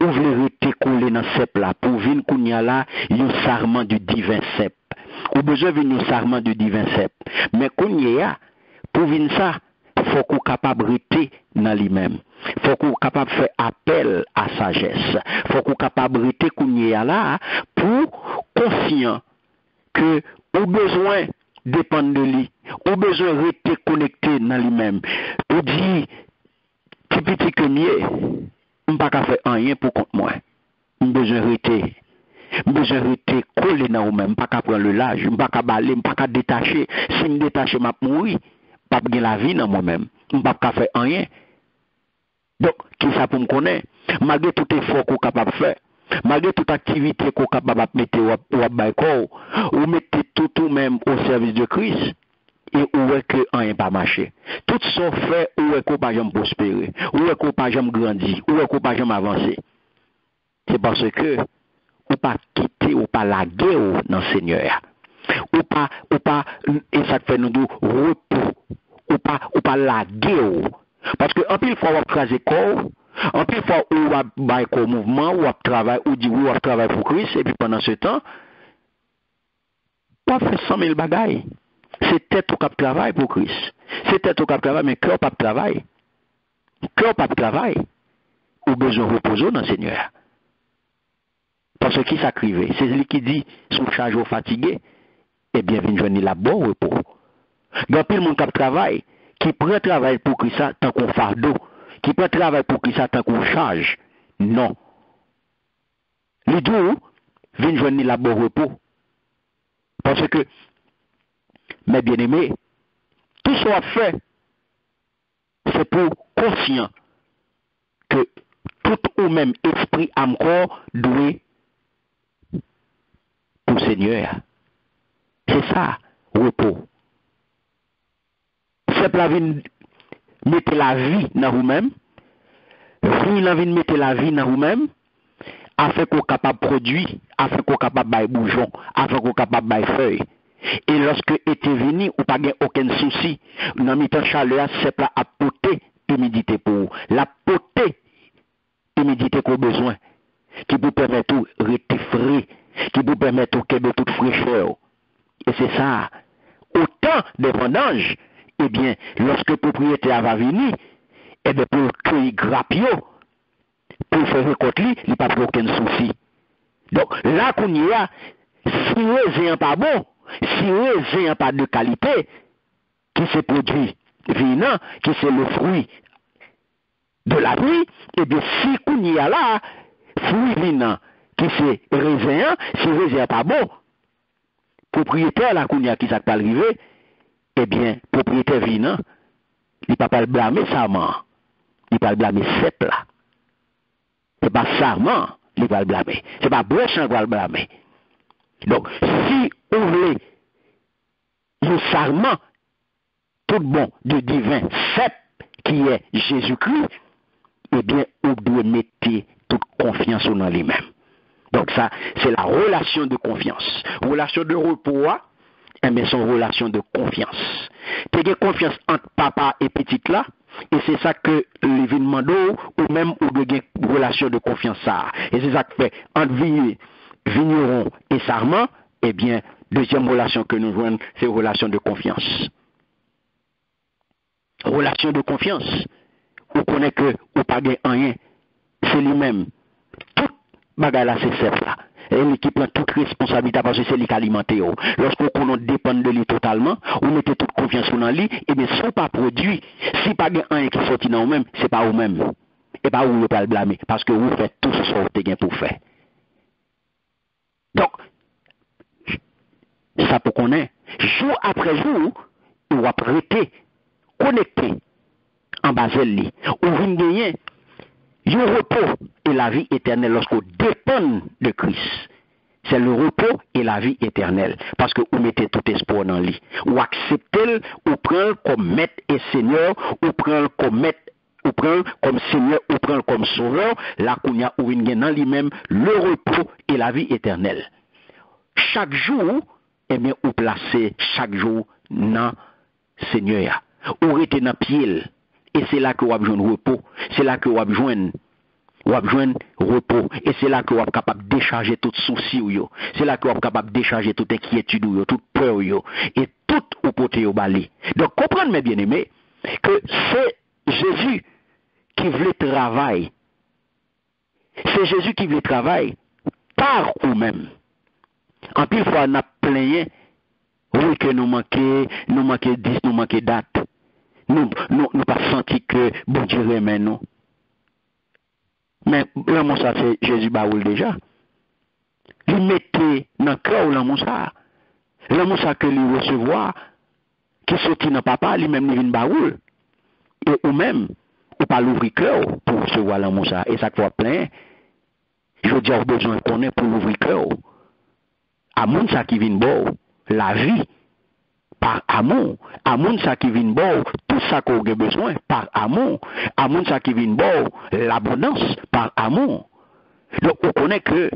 [SPEAKER 1] Vous voulez rester collé dans ce plat pour venir qu'on y a là, un sarment du divin cep. Ou besoin de venir un sarment du divin cep. Mais qu'on y a, pour venir ça, il faut qu'on soit capable de rester dans lui-même. Il faut qu'on soit capable de faire appel à sagesse. Il faut qu'on soit capable de rester qu'on y a là pour conscient que au besoin dépendre de lui, au besoin de rester connecté dans lui-même. Ou dit, petit que mieux, je ne peux pas faire rien pour contre moi. Je besoin de rester. Je besoin de rester collé dans moi-même. Je ne peux pas prendre le large, je ne peux pas balayer, je ne peux pas détacher. Si je me détache, je vais mourir. Je ne peux pas la vie dans moi-même. Je ne peux pas faire rien. Donc, qui ça pour me connaître? Malgré tout effort qu'on est capable de faire, malgré toute activité qu'on est capable de mettre ou mettez tout même au service de Christ, et où est que rien pas marché. Tout ça fait où est qu'on pas jamais prospérer, où est qu'on pas jamais grandir, où est qu'on pas jamais avancer. C'est parce que ou pas quitter ou pas laguer dans le Seigneur. Ou pas, et ça fait nous dire repos, ou pas laguer. Parce que en pile fois on va craser corps, en pile fois on va bailler comme mouvement, ou va travailler, ou dit ou va travailler pour Christ, et puis pendant ce temps, on va faire 100 000 bagailles. C'est tête au cap travail pour Christ. C'est tête au cap travail, mais cœur pas de travail. Cœur pas de travail. Ou besoin de reposer dans le Seigneur. Parce que qui s'acrive? C'est lui qui dit, sous charge ou fatigué, eh bien, viens joindre la bonne repos. Il y a plus de monde qui travaille, qui prend travail pour Christ tant qu'on fardeau, qui prend travail pour Christ tant qu'on charge. Non. Les deux, viens joindre la bonne repos. Parce que, mes bien-aimés, tout ce qu'on fait, c'est pour conscient que tout ou même esprit, âme, corps, doit pour Seigneur. C'est ça, repos. C'est pour mettre la vie dans vous-même, mettre la vie dans vous-même, afin qu'on soit capable de produire, afin qu'on soit capable de bougeon, afin qu'on soit capable de feuilles. Et lorsque était venu, ou pas aucun souci, dans le temps chaleur, c'est pour apporter humidité pour vous. La porter humidité qu'on a besoin, qui vous permet de rester frais, qui vous permet de toute fraîcheur. Et c'est ça. Autant de vendanges, eh bien, lorsque le propriétaire va venir, eh bien, pour cueillir grappio, pour faire récolte, il n'y a pas aucun souci. Donc, là qu'on y a, si le n'est pas bon, si le n'est pas de qualité, qui se produit vinant, qui c'est le fruit de la vie, eh bien, si qu'on y a là, fruit vinant, qui c'est raisin, si le raisin n'est pas bon, propriétaire là qu'on y a qui s'est pas arrivé, eh bien, propriétaire vinant, il ne peut pas le blâmer sarment, il ne peut pas le blâmer cep là. Ce n'est pas sarment, il ne peut pas le blâmer. Ce n'est pas broche qui va le blâmer. Donc, si vous voulez le sarment, tout bon, de divin cep, qui est Jésus-Christ, eh bien, vous devez mettre toute confiance en lui-même. Donc ça, c'est la relation de confiance. Relation de repos, mais c'est une relation de confiance. Tu as confiance entre papa et petite là, et c'est ça que l'événement d'eau, ou même ou de relation de confiance ça. Et c'est ça que fait entre vigneron et sarment, eh bien, deuxième relation que nous jouons, c'est relation de confiance. Relation de confiance. On connaît que ou pas gain rien. C'est lui-même. Tout bagage là, c'est ça. Et lui qui prend toute responsabilité parce que c'est lui qui alimente. Lorsqu'on dépend de lui totalement, on met toute confiance dans lui, et bien, si on pas produit, si pas gain rien qui sortit dans vous-même, c'est pas vous-même. Et pas vous ne pas le blâmer. Parce que vous faites tout ce que vous avez pour faire. Donc, ça pour qu'on ait. Jour après jour, ou va prêter, connecté en bas de lui. Ou vous gagner le repos et la vie éternelle lorsqu'on dépend de Christ. C'est le repos et la vie éternelle. Parce que vous mettez tout espoir dans lui. Ou acceptez, ou prenez comme maître et seigneur, ou prenez comme maître, ou prenez comme seigneur, ou prenez comme sauveur, la kounya ou une dans lui-même le repos et la vie éternelle. Chaque jour, eh bien, vous placez chaque jour dans Seigneur. Ou restez dans pied. Et c'est là que vous avez besoin de repos. C'est là que vous avez besoin repos. Et c'est là que vous êtes capable de décharger tout souci. C'est là que vous êtes capable de décharger toute inquiétude, toute peur. Et tout au côté au balai. Donc, comprenez, mes bien-aimés, que c'est Jésus qui veut travailler. C'est Jésus qui veut travailler par vous-même. En pile fois, on a plaigné, oui, que nous manquons 10, nous manquons date. Nous pas senti que bon Dieu remet nous. Mais l'amour ça, c'est Jésus baoul déjà. Il mettait dans le cœur l'amour ça. L'amour ça que lui recevoir, qui sortit dans papa, lui-même il vient baoul. Et ou même, ou pas l'ouvrir cœur pour recevoir l'amour ça. Et ça va plein. Je veux dire, besoin qu'on ait pour l'ouvrir cœur. Amour ça qui vient bon, la vie. Par amour. Amour ça qui vient bon, tout ça qu'on a besoin, par amour. Amour ça qui vient bon, l'abondance, par amour. Donc on connaît que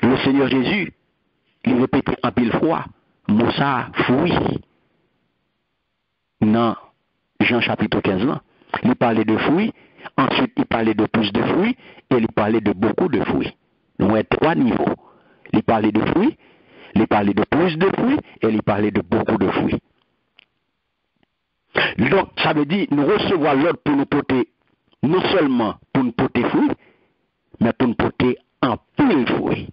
[SPEAKER 1] le Seigneur Jésus, il répétait en pile fois, Moussa fruit. Dans Jean chapitre 15 là, il parlait de fruits, ensuite il parlait de plus de fruits, et il parlait de beaucoup de fruits. Donc il y a 3 niveaux. Il parlait de fruits, il parlait de plus de fruits et il parlait de beaucoup de fruits. Donc, ça veut dire nous recevoir l'ordre pour nous porter, non seulement pour nous porter fruits, mais pour nous porter en pile fruits.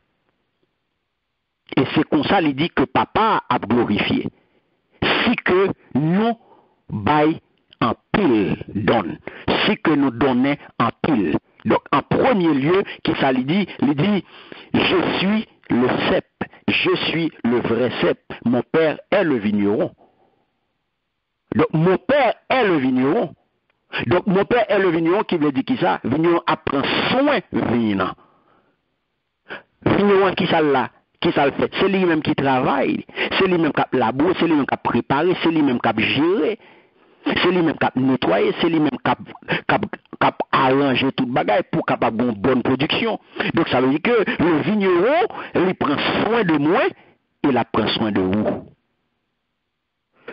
[SPEAKER 1] Et c'est comme ça qu'il dit que papa a glorifié. Si que nous baillons en pile donne, si que nous donnons en pile. Donc, en premier lieu, qui ça il dit, je suis le cep, je suis le vrai cep, mon père est le vigneron. Donc, mon père est le vigneron. Donc, mon père est le vigneron qui veut dire qui ça? Vigneron apprend soin vigneron. Vigneron qui ça là? Qui ça le fait? C'est lui-même qui travaille, c'est lui-même qui labourer, c'est lui-même qui préparer, c'est lui-même qui gérer. C'est lui-même qui a nettoyé, c'est lui-même qui a arrangé toute bagaille pour capable une bonne production. Donc ça veut dire que le vigneron, il prend soin de moi et il prend soin de vous.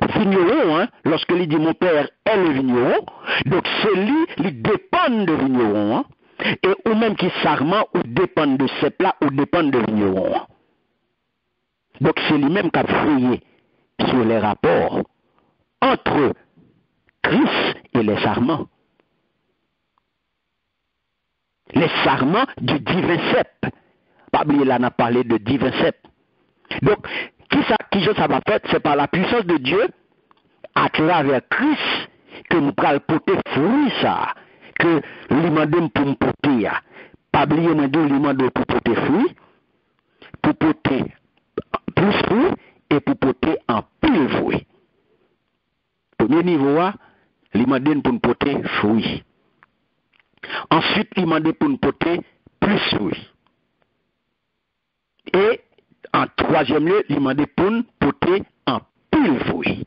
[SPEAKER 1] Vigneron, hein, lorsque il dit mon père est le vigneron, donc c'est lui, il dépend de vigneron. Hein, et ou même qui sarment ou dépend de ces plats ou dépend de vigneron. Hein. Donc c'est lui-même qui a veillé sur les rapports entre Christ et les sarments. Les sarments du divin cep. Pas oublier là, on a parlé de divin cep. Donc, qui ça va faire? C'est par la puissance de Dieu, à travers Christ, que nous allons porter fruit ça. Que l'imandem pour me porter. Pas oublier, l'imandem pour porter fruit, pour porter plus fruit et pour porter en pile fruit. Premier niveau, il m'a dit pour nous porter fruits. Ensuite, il m'a dit pour nous porter plus fruits. Et en troisième lieu, il m'a dit pour nous porter en pile fruits.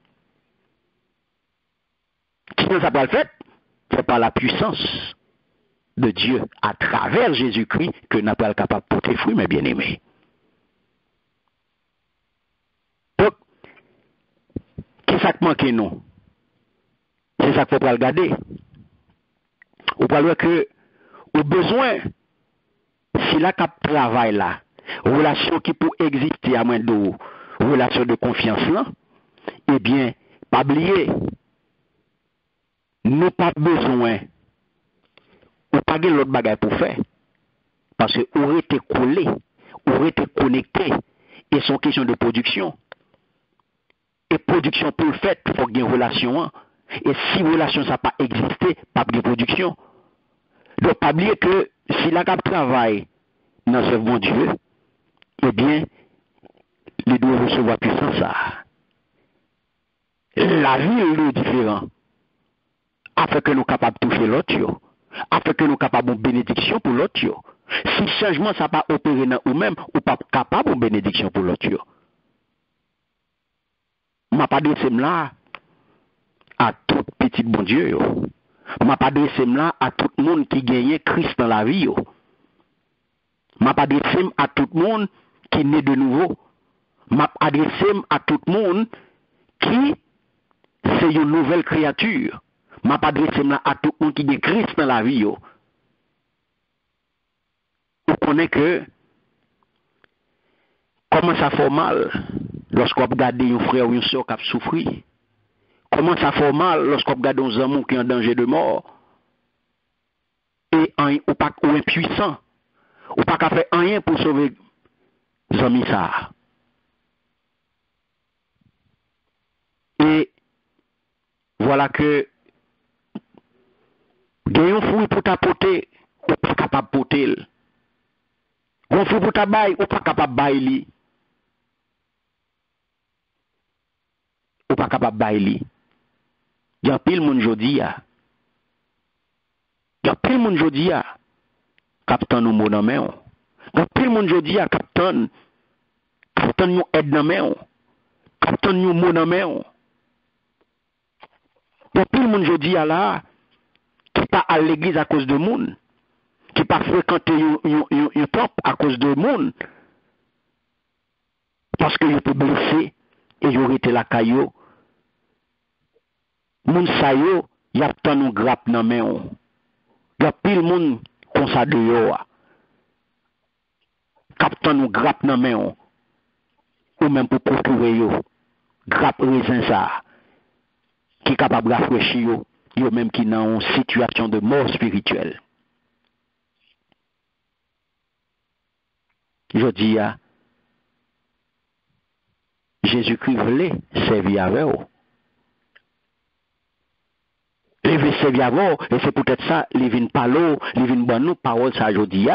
[SPEAKER 1] Qui nous a pas le fait? C'est par la puissance de Dieu à travers Jésus-Christ que nous sommes capables de porter fruits, mes bien-aimés. Donc, qui ça manque nous? C'est ça qu'il faut regarder. Ou pas que, au besoin, si la cap travail là, relation qui peut exister à moins de relation de confiance là, eh bien, pas oublier, nous pas besoin, ou pas de l'autre bagaille pour faire. Parce que aurait été collé, aurait été connecté, et son question de production. Et production pour le fait, il faut qu'il y ait une relation. Hein. Et si relation ça n'a pas existé, pas de production. Donc, pas oublier que si la cap travaille dans ce bon Dieu, eh bien, il doit recevoir puissance ça. La vie est différente. Afin que nous capables de toucher l'autre, afin que nous capables de bénédiction pour l'autre. Si le changement ça pas opéré dans nous-mêmes, ou pas capable de bénédiction pour l'autre. Je ne pas adressé là à tout petit bon Dieu. Je ne pas adressé là à tout le monde qui gagne Christ dans la vie. Je ne pas adressé à tout le monde qui est né de nouveau. Je adressé à tout le monde qui c'est une nouvelle créature. Je ne pas adressé à tout le monde qui est Christ dans la vie. Vous connaissez que comment ça fait mal lorsqu'on regarde un frère ou une soeur qui a souffert. Comment ça fait mal lorsqu'on regarde un amour qui est en danger de mort. Et ou impuissant. Ou pas qu'à faire rien pour sauver les amis ça. Et voilà que gagnons fouille pour t'apporter ou pas capable de porter. On fouille pour ta bail ou pas capable de bailler. Ou pas capable de bailler. Il y a pile monde jodi a. Il y a pile monde jodi a. Captain nous mot dans main. Il y a pile monde jodi a captain nous aide dans main. Captain nous mot dans main. Il y a pile monde jodi a là qui pas à l'église à cause de monde, qui pas fréquenter un temple à cause de monde. Parce que il peut blesser et il aurait été la caillou. Moun sa yo, y a tant nous grappe dans main. Y a pile moun comme ça de yo. Captant nous grappe dans main. Ou même pour procurer yo. Grappe raisin ça. Qui est capable de rafraîchir yo même qui dans une situation de mort spirituelle. Je dis à Jésus-Christ voulait servir avec vous. Il veut servir avec vous, et c'est peut-être ça, il vient parler, il vient bon nous parole ça aujourd'hui,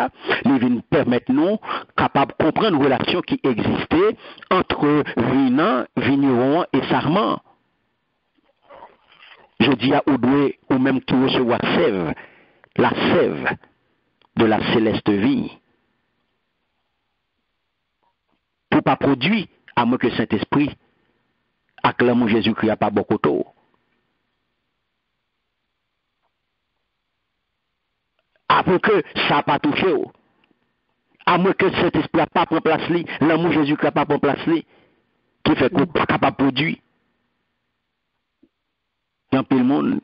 [SPEAKER 1] il vient permettre nous capable de comprendre une relation qui existait entre vigneron et sarment. Je dis à Oudoué, ou même qui recevoir la sève de la céleste vie. Pour pas produire, à moins que Saint-Esprit, acclame Jésus-Christ à pas beaucoup tôt. Après que ça n'a pas touché, à moins que Saint-Esprit n'a pas pris place, l'amour Jésus-Christ n'a pas pris place, qui fait qu'on n'est pas capable de produire. Il y a un peu de monde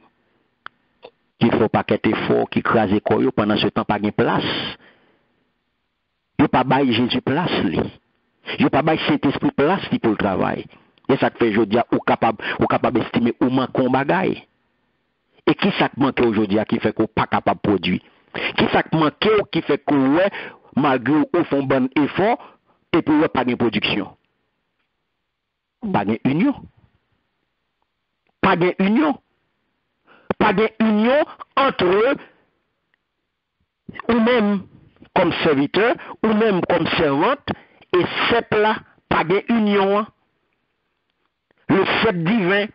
[SPEAKER 1] qui ne faut pas qu'être fort, qui crase quoi pendant ce temps, pas de place. Il n'y a pas de Jésus place. Il n'y a pas de Saint-Esprit place pour le travail. Et ça fait aujourd'hui, ou capable d'estimer ou manquer un bagage. Et qui ça manque aujourd'hui qui fait qu'on n'est pas capable de produire? Qui ça manque qui fait qu'on ouais, malgré qu'on fait un bon effort, et puis ouais, pas de production? Pas de union. Pas de union. Pas de union entre eux, ou même comme serviteur, ou même comme servante, et c'est là, pas de union. Le sceptre divin.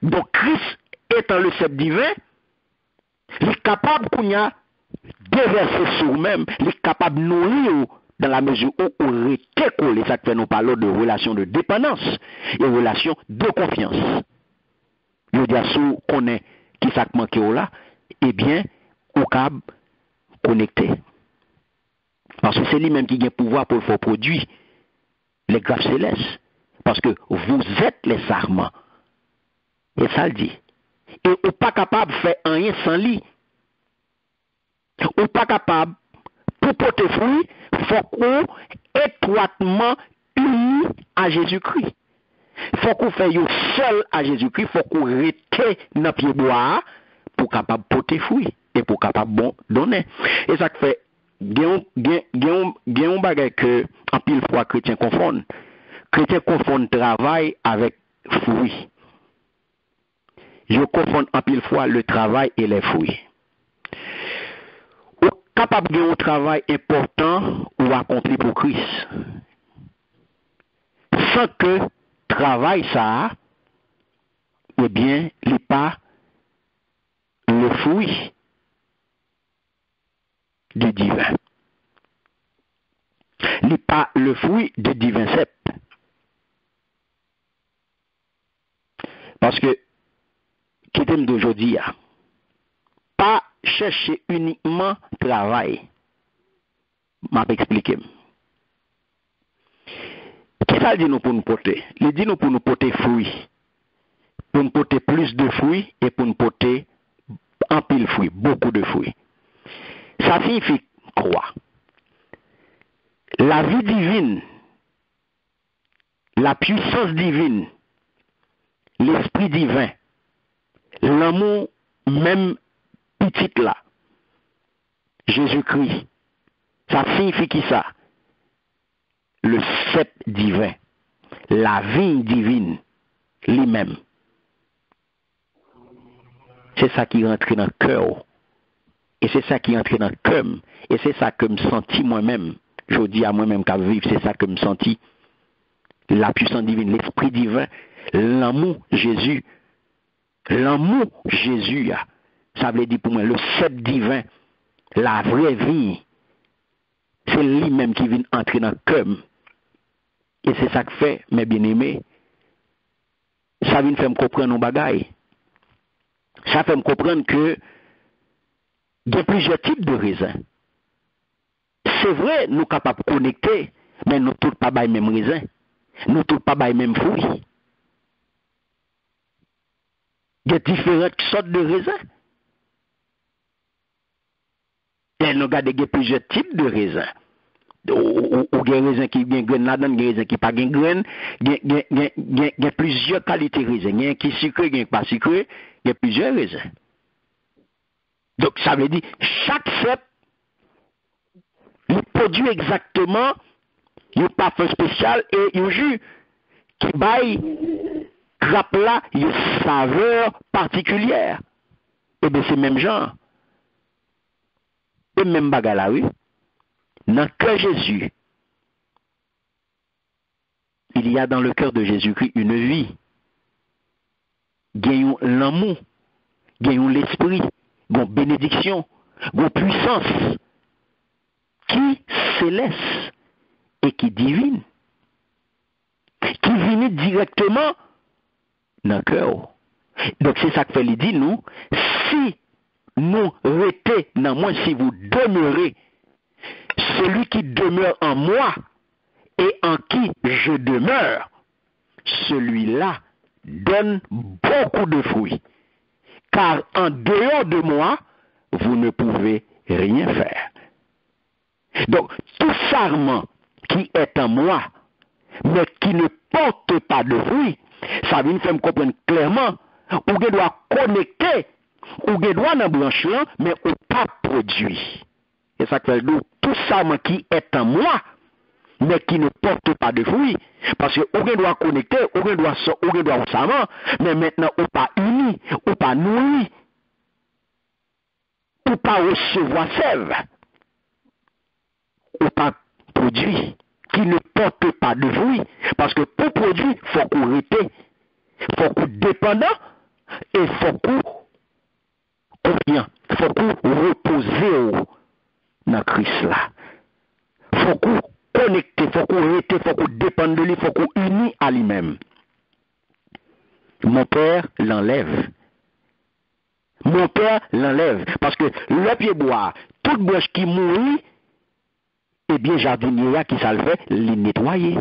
[SPEAKER 1] Donc Christ étant le sceptre divin, il est capable qu'on y a déverser sur nous-mêmes, il est capable de nourrir dans la mesure où on est collé. Ça fait nous parler de relation de dépendance et relation de confiance. Je veux dire, si on connaît qui ça manque là, eh bien, on est connecté. Parce que c'est lui-même qui a le pouvoir pour le faire produire les graphes célestes. Parce que vous êtes les sarments. Et ça le dit. Et on n'est pas capable de faire rien sans lui. On n'est pas capable, pour porter fruit, il faut qu'on étroitement uni à Jésus-Christ. Il faut qu'on fasse seul à Jésus-Christ, il faut qu'on reste dans le pied bois pour capable porter fruit et pour capable bon donner. Et ça fait, il y a un bagage que, en pile fois, chrétiens confondent. Chrétiens confondent travail avec fruit. Je confonds en pile fois le travail et les fruits. Ou capable de un travail important ou accompli pour Christ. sans que travail ça, eh bien, il n'est pas le fruit du divin. Il n'est pas le fruit du divin sept. Parce que, qui t'aime d'aujourd'hui, pas chercher uniquement travail. M'a expliqué. Qu'est-ce qu'il dit nous pour nous porter? Il dit nous pour nous porter fruits. Pour nous porter plus de fruits et pour nous porter un pile fruits, beaucoup de fruits. Ça signifie quoi? La vie divine, la puissance divine, l'esprit divin, l'amour même petit là, Jésus-Christ, ça signifie qui ça? Le cep divin, la vie divine, lui-même. C'est ça qui rentre dans le cœur. Et c'est ça qui entre dans le cœur. Et c'est ça que me senti moi-même. Je dis à moi-même qu'à vivre, c'est ça que me senti. La puissance divine, l'esprit divin, l'amour Jésus. L'amour Jésus, ça veut dire pour moi, le cep divin, la vraie vie. C'est lui-même qui vient entrer dans le cœur. Et c'est ça que fait, mes bien-aimés. Ça vient faire me comprendre nos bagailles. Ça fait me comprendre que il y a plusieurs types de raisins. C'est vrai, nous sommes capables de connecter, mais nous ne sommes pas les mêmes raisins. Nous ne sommes pas les mêmes fruits. Il y a différentes sortes de raisins. Et nous regardons plusieurs types de raisins. Ou des raisins qui ont des graines, des raisins qui n'ont pas de graines. Il y a plusieurs qualités de raisins. Il y a qui sucré, il y a qui pas sucré. Il y a plusieurs raisins. Donc ça veut dire chaque cep il produit exactement un parfum spécial et un jus qui baille grappe là une saveur particulière. Et bien c'est même genre. Et même bagarre là, oui. Dans le cœur de Jésus, il y a dans le cœur de Jésus-Christ une vie. Gagnons l'amour, gagnons l'esprit, gagnons bénédiction, gagnons puissance qui céleste et qui divine, qui vient directement dans le cœur. Donc c'est ça que fait dit nous, si nous restons dans moi, si vous demeurez, celui qui demeure en moi et en qui je demeure, celui-là donne beaucoup de fruits. Car en dehors de moi, vous ne pouvez rien faire. Donc, tout sarment qui est en moi, mais qui ne porte pas de fruits, ça vient faire me comprendre clairement, ou je dois connecter, ou je dois dans branche là, mais ou pas produit. Et ça fait tout sarment qui est en moi, mais qui ne porte pas de fruits. Parce que on doit connecter, on doit sarment, mais maintenant on pas uni, on pas nourri, ou pas recevoir sève, ou pas produit, qui ne porte pas de fruits. Parce que pour produire, il faut qu'on rete, il faut qu'on dépendant, et il faut qu'on confiant, il faut qu'on repose dans Christ là. Il faut qu'on connecte, il faut qu'on rete, il faut qu'on dépende de lui, il faut qu'on unit à lui-même. Mon Père l'enlève. Mon Père l'enlève. Parce que le pied bois, toute branche qui mourit, eh bien, jardinier qui ça le fait, les nettoyer.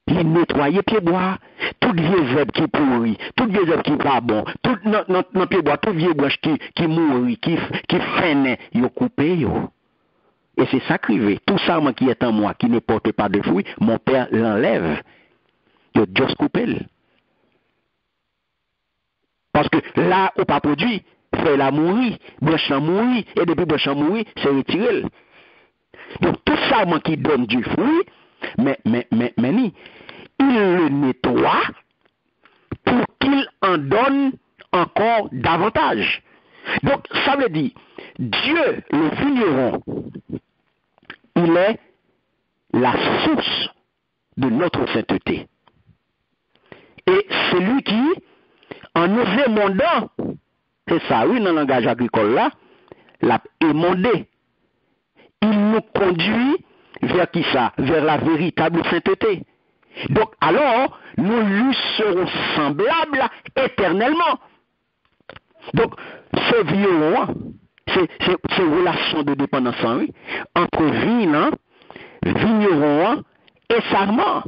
[SPEAKER 1] Les nettoyer pied bois. Toute vieille herbe qui pourrit, toute vieille herbe qui pas bon, tout non pied bois, toute vieille branche qui mourit, qui freine, yo coupé yo. Et c'est ça qui arrive. Tout ça qui est en moi, qui ne porte pas de fruits, mon Père l'enlève. Yo juste coupé. Parce que là, on pas produit, fait la mourir, branche mourir, et depuis branche mourir, c'est retiré. Donc tout ça qui donne du fruit, mais il le nettoie pour qu'il en donne encore davantage. Donc ça veut dire, Dieu, le vigneron, il est la source de notre sainteté. Et celui qui, en nous émondant, c'est ça, oui, dans le langage agricole là, l'a émondé. Il nous conduit vers qui ça? Vers la véritable sainteté. Donc, alors, nous lui serons semblables éternellement. Donc, ce violon, ces relations de dépendance oui, entre vigneron et sarment.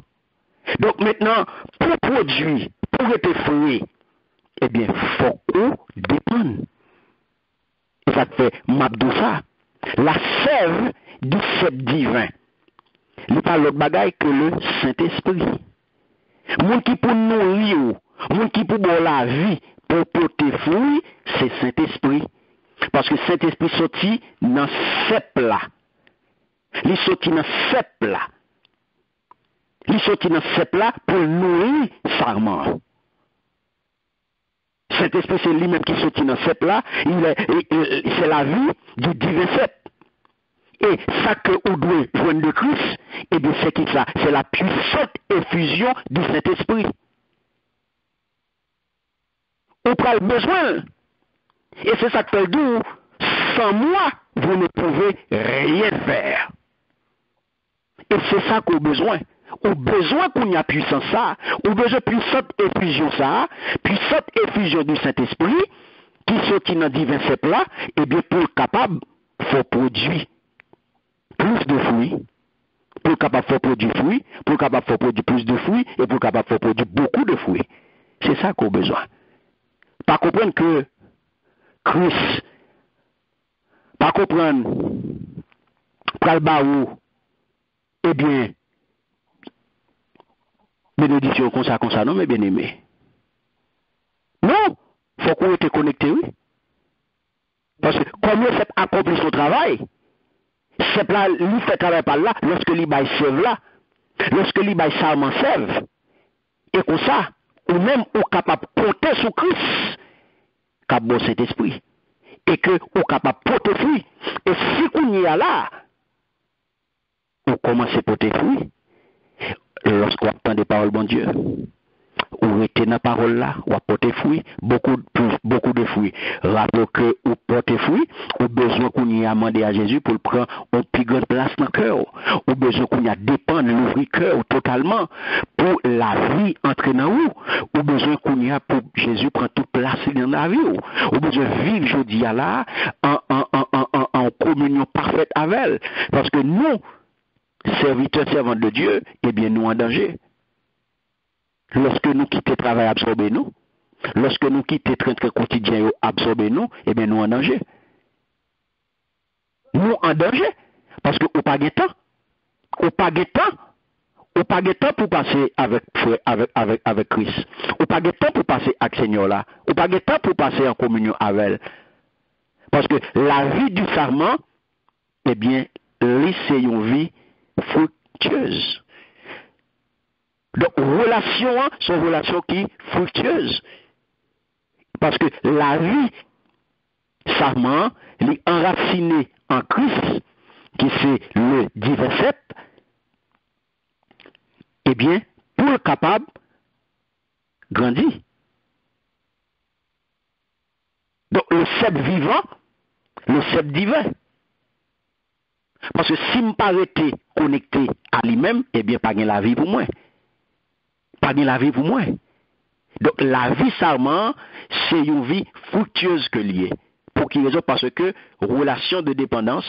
[SPEAKER 1] Donc, maintenant, pour produire, pour être fruit, eh bien, il faut qu'on dépende. Et ça fait Mabdoussa. La sève du cep divin. Il n'y a pas l'autre bagaille que le Saint-Esprit. Moun qui pour nourrir, moun qui pour boire la vie, pour porter fruit, c'est Saint-Esprit. Parce que Saint-Esprit sorti dans cep là. Il sorti dans cep là. Il sorti dans cep là pour nourrir sarment. Saint-Esprit, c'est lui-même qui sortit dans cep là, c'est la vie du divin cep. Et ça que vous devez joindre de Christ, et bien c'est qui ça? C'est la puissante effusion du Saint-Esprit. On prend le besoin. Et c'est ça que dit, sans moi, vous ne pouvez rien faire. Et c'est ça qu'on a besoin. Au besoin qu'on y a puissance ça, au besoin de puissante effusion ça, puissante effusion du Saint-Esprit, qui sortit dans divin cep là, et bien pour être capable, il faut produire plus de fruits, pour capable de produire fruits, pour capable de produire plus de fruits, et pour capable de produire beaucoup de fruits. C'est ça qu'on a besoin. Pas comprendre que Christ, pas comprendre, pral baou, eh bien, bénédiction comme ça, non, mais bien aimé. Non, faut qu'on était connecté, oui. Parce que comme le fait accomplir son travail, c'est là, lui fait travail par là, lorsque lui baille sève là, lorsque lui baille sarment sève, et comme ça, ou même ou capable de compter sur Christ, cap bon Saint-Esprit, et que ou capable de porter fruit. Et si on y a là, on commence à porter fruit, lorsqu'on entend des paroles, bon Dieu, ou rester dans la parole là, ou porter fruit, beaucoup de fruits. Rappelez que ou porter fruit, ou besoin qu'on y a demandé à Jésus pour le prendre une plus grande place dans le cœur, ou besoin qu'on y a dépendre l'ouvrir cœur totalement pour la vie entrer dans vous, ou besoin qu'on y a pour Jésus prendre toute place dans la vie, ou besoin vivre jeudi là en communion parfaite avec elle, parce que nous, serviteurs servants de Dieu, eh bien nous en danger. Lorsque nous quittons le travail absorbé nous, lorsque nous quittons le train quotidien absorbé nous, eh bien nous en danger. Nous en danger. Parce que au pas de temps. Au pas de temps. Au pas de temps pour passer avec Christ. Au pas de temps pour passer avec Seigneur là. Au pas de temps pour passer en communion avec elle. Parce que la vie du sarment, eh bien, c'est une vie fructueuse. Donc, relation, sont relations qui fructueuses. Parce que la vie sarment, est enracinée en Christ, qui c'est le divin cep, eh bien, pour le capable, grandir. Donc, le cep vivant, le cep divin. Parce que si je ne pas été connecté à lui-même, eh bien, pas de la vie pour moi. Pas de la vie pour moi. Donc, la vie sarment, c'est une vie fructueuse que liée. Pour quelle raison? Parce que relation de dépendance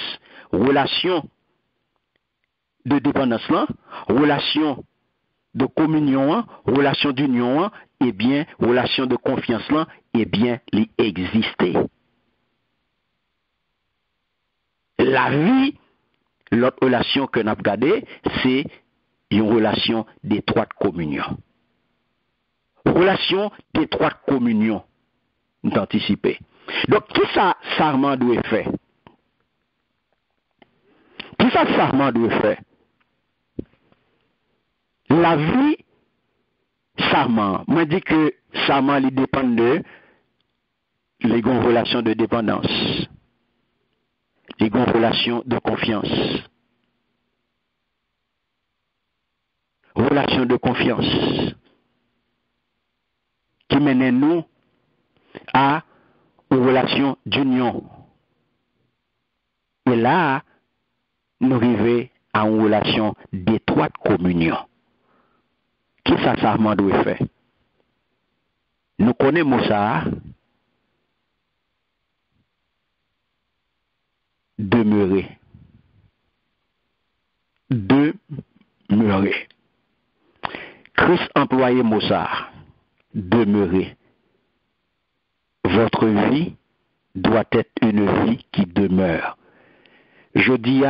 [SPEAKER 1] là, relation de communion, relation d'union, eh bien, relation de confiance là, eh bien, il existait. La vie, l'autre relation que nous avons regardée, c'est une relation d'étroite communion. Relation d'étroite communion, d'anticiper. Donc, qui ça, sarment doit faire? Qui ça, sarment doit faire? La vie, sarment. Moi, je dis que sarment, il dépend de les relations de dépendance, les relations de confiance. relation de confiance qui mène nous à une relation d'union. Et là, nous arrivons à une relation d'étroite communion. Qui ça sarment doit faire? Nous connaissons ça. Demeurer. Demeurer. Christ employé Moussa. Demeurer. Votre vie doit être une vie qui demeure. Je dis,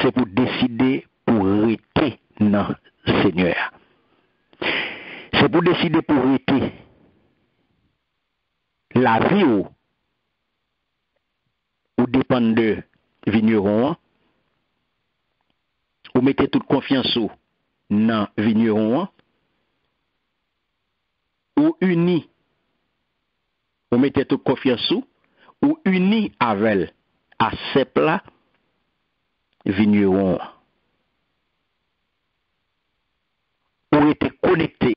[SPEAKER 1] c'est pour décider pour rester dans le Seigneur. C'est pour décider pour rester. La vie ou dépend de vigneron, ou mettez toute confiance dans vigneron, ou uni, ou mettez toute confiance ou uni avec à ces plats vigneron. Ou était connecté.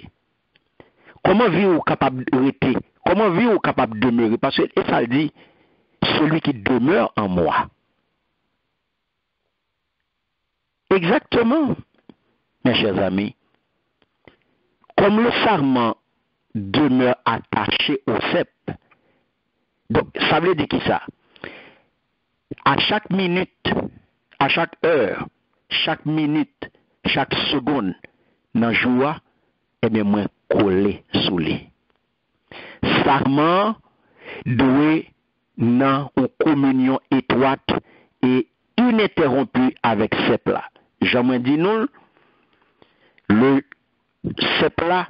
[SPEAKER 1] Comment vivre capable de rester? Comment vivre capable de demeurer? Parce que ça dit celui qui demeure en moi. Exactement, mes chers amis. Comme le sarment demeure attaché au cep. Donc, ça veut dire qui ça? À chaque minute, à chaque heure, chaque minute, chaque seconde, dans le jour, eh bien, moi, collé sous lui. Sarment doit dans une communion étroite et ininterrompue avec ces plats. J'aimerais dire nous, le ces plats,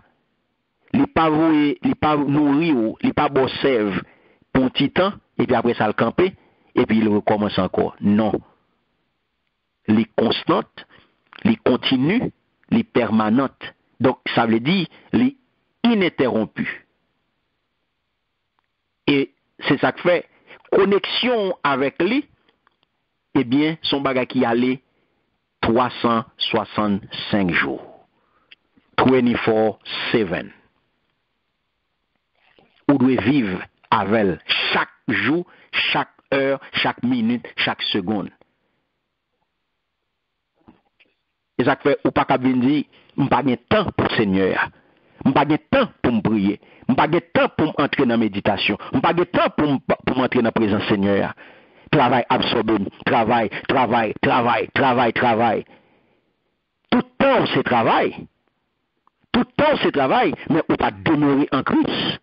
[SPEAKER 1] il pas nourrir, il pas bon serve pour un petit temps, et puis après ça le camper, et puis il recommence encore. Non. Il est constante, il est continue, il est permanente. Donc ça veut dire, il est ininterrompu. Et c'est ça que fait connexion avec lui, eh bien, son bagage qui allait 365 jours. 24/7. Vous devez vivre avec elle chaque jour, chaque heure, chaque minute, chaque seconde. Et ça fait, ou pas qu'à dire, je pas de temps pour le Seigneur. Je pas de temps pour me prier. Je pas de temps pour entrer dans la méditation. Je pas de temps pour entrer dans la présence du Seigneur. Travail absorbé, travail. Tout temps c'est travail. Tout temps c'est travail, mais on pas demeurer en Christ.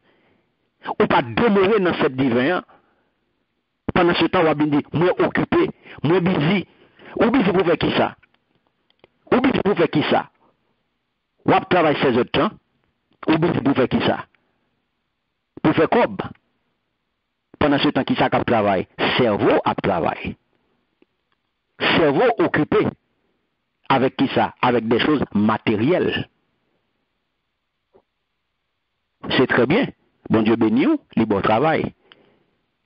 [SPEAKER 1] On pas demeurer dans cette divin. Pendant ce temps, on va dire, moi occupé, moi busy. Ou busy pour faire qui ça? Ou busy pour faire qui ça? Ou travailler 16 heures de temps? Ou busy pour faire qui ça? Pour faire quoi? Pendant ce temps, qui ça qui travaille? Cerveau à travail. Cerveau occupé. Avec qui ça? Avec des choses matérielles. C'est très bien. Bon Dieu béni vous, les bons travail.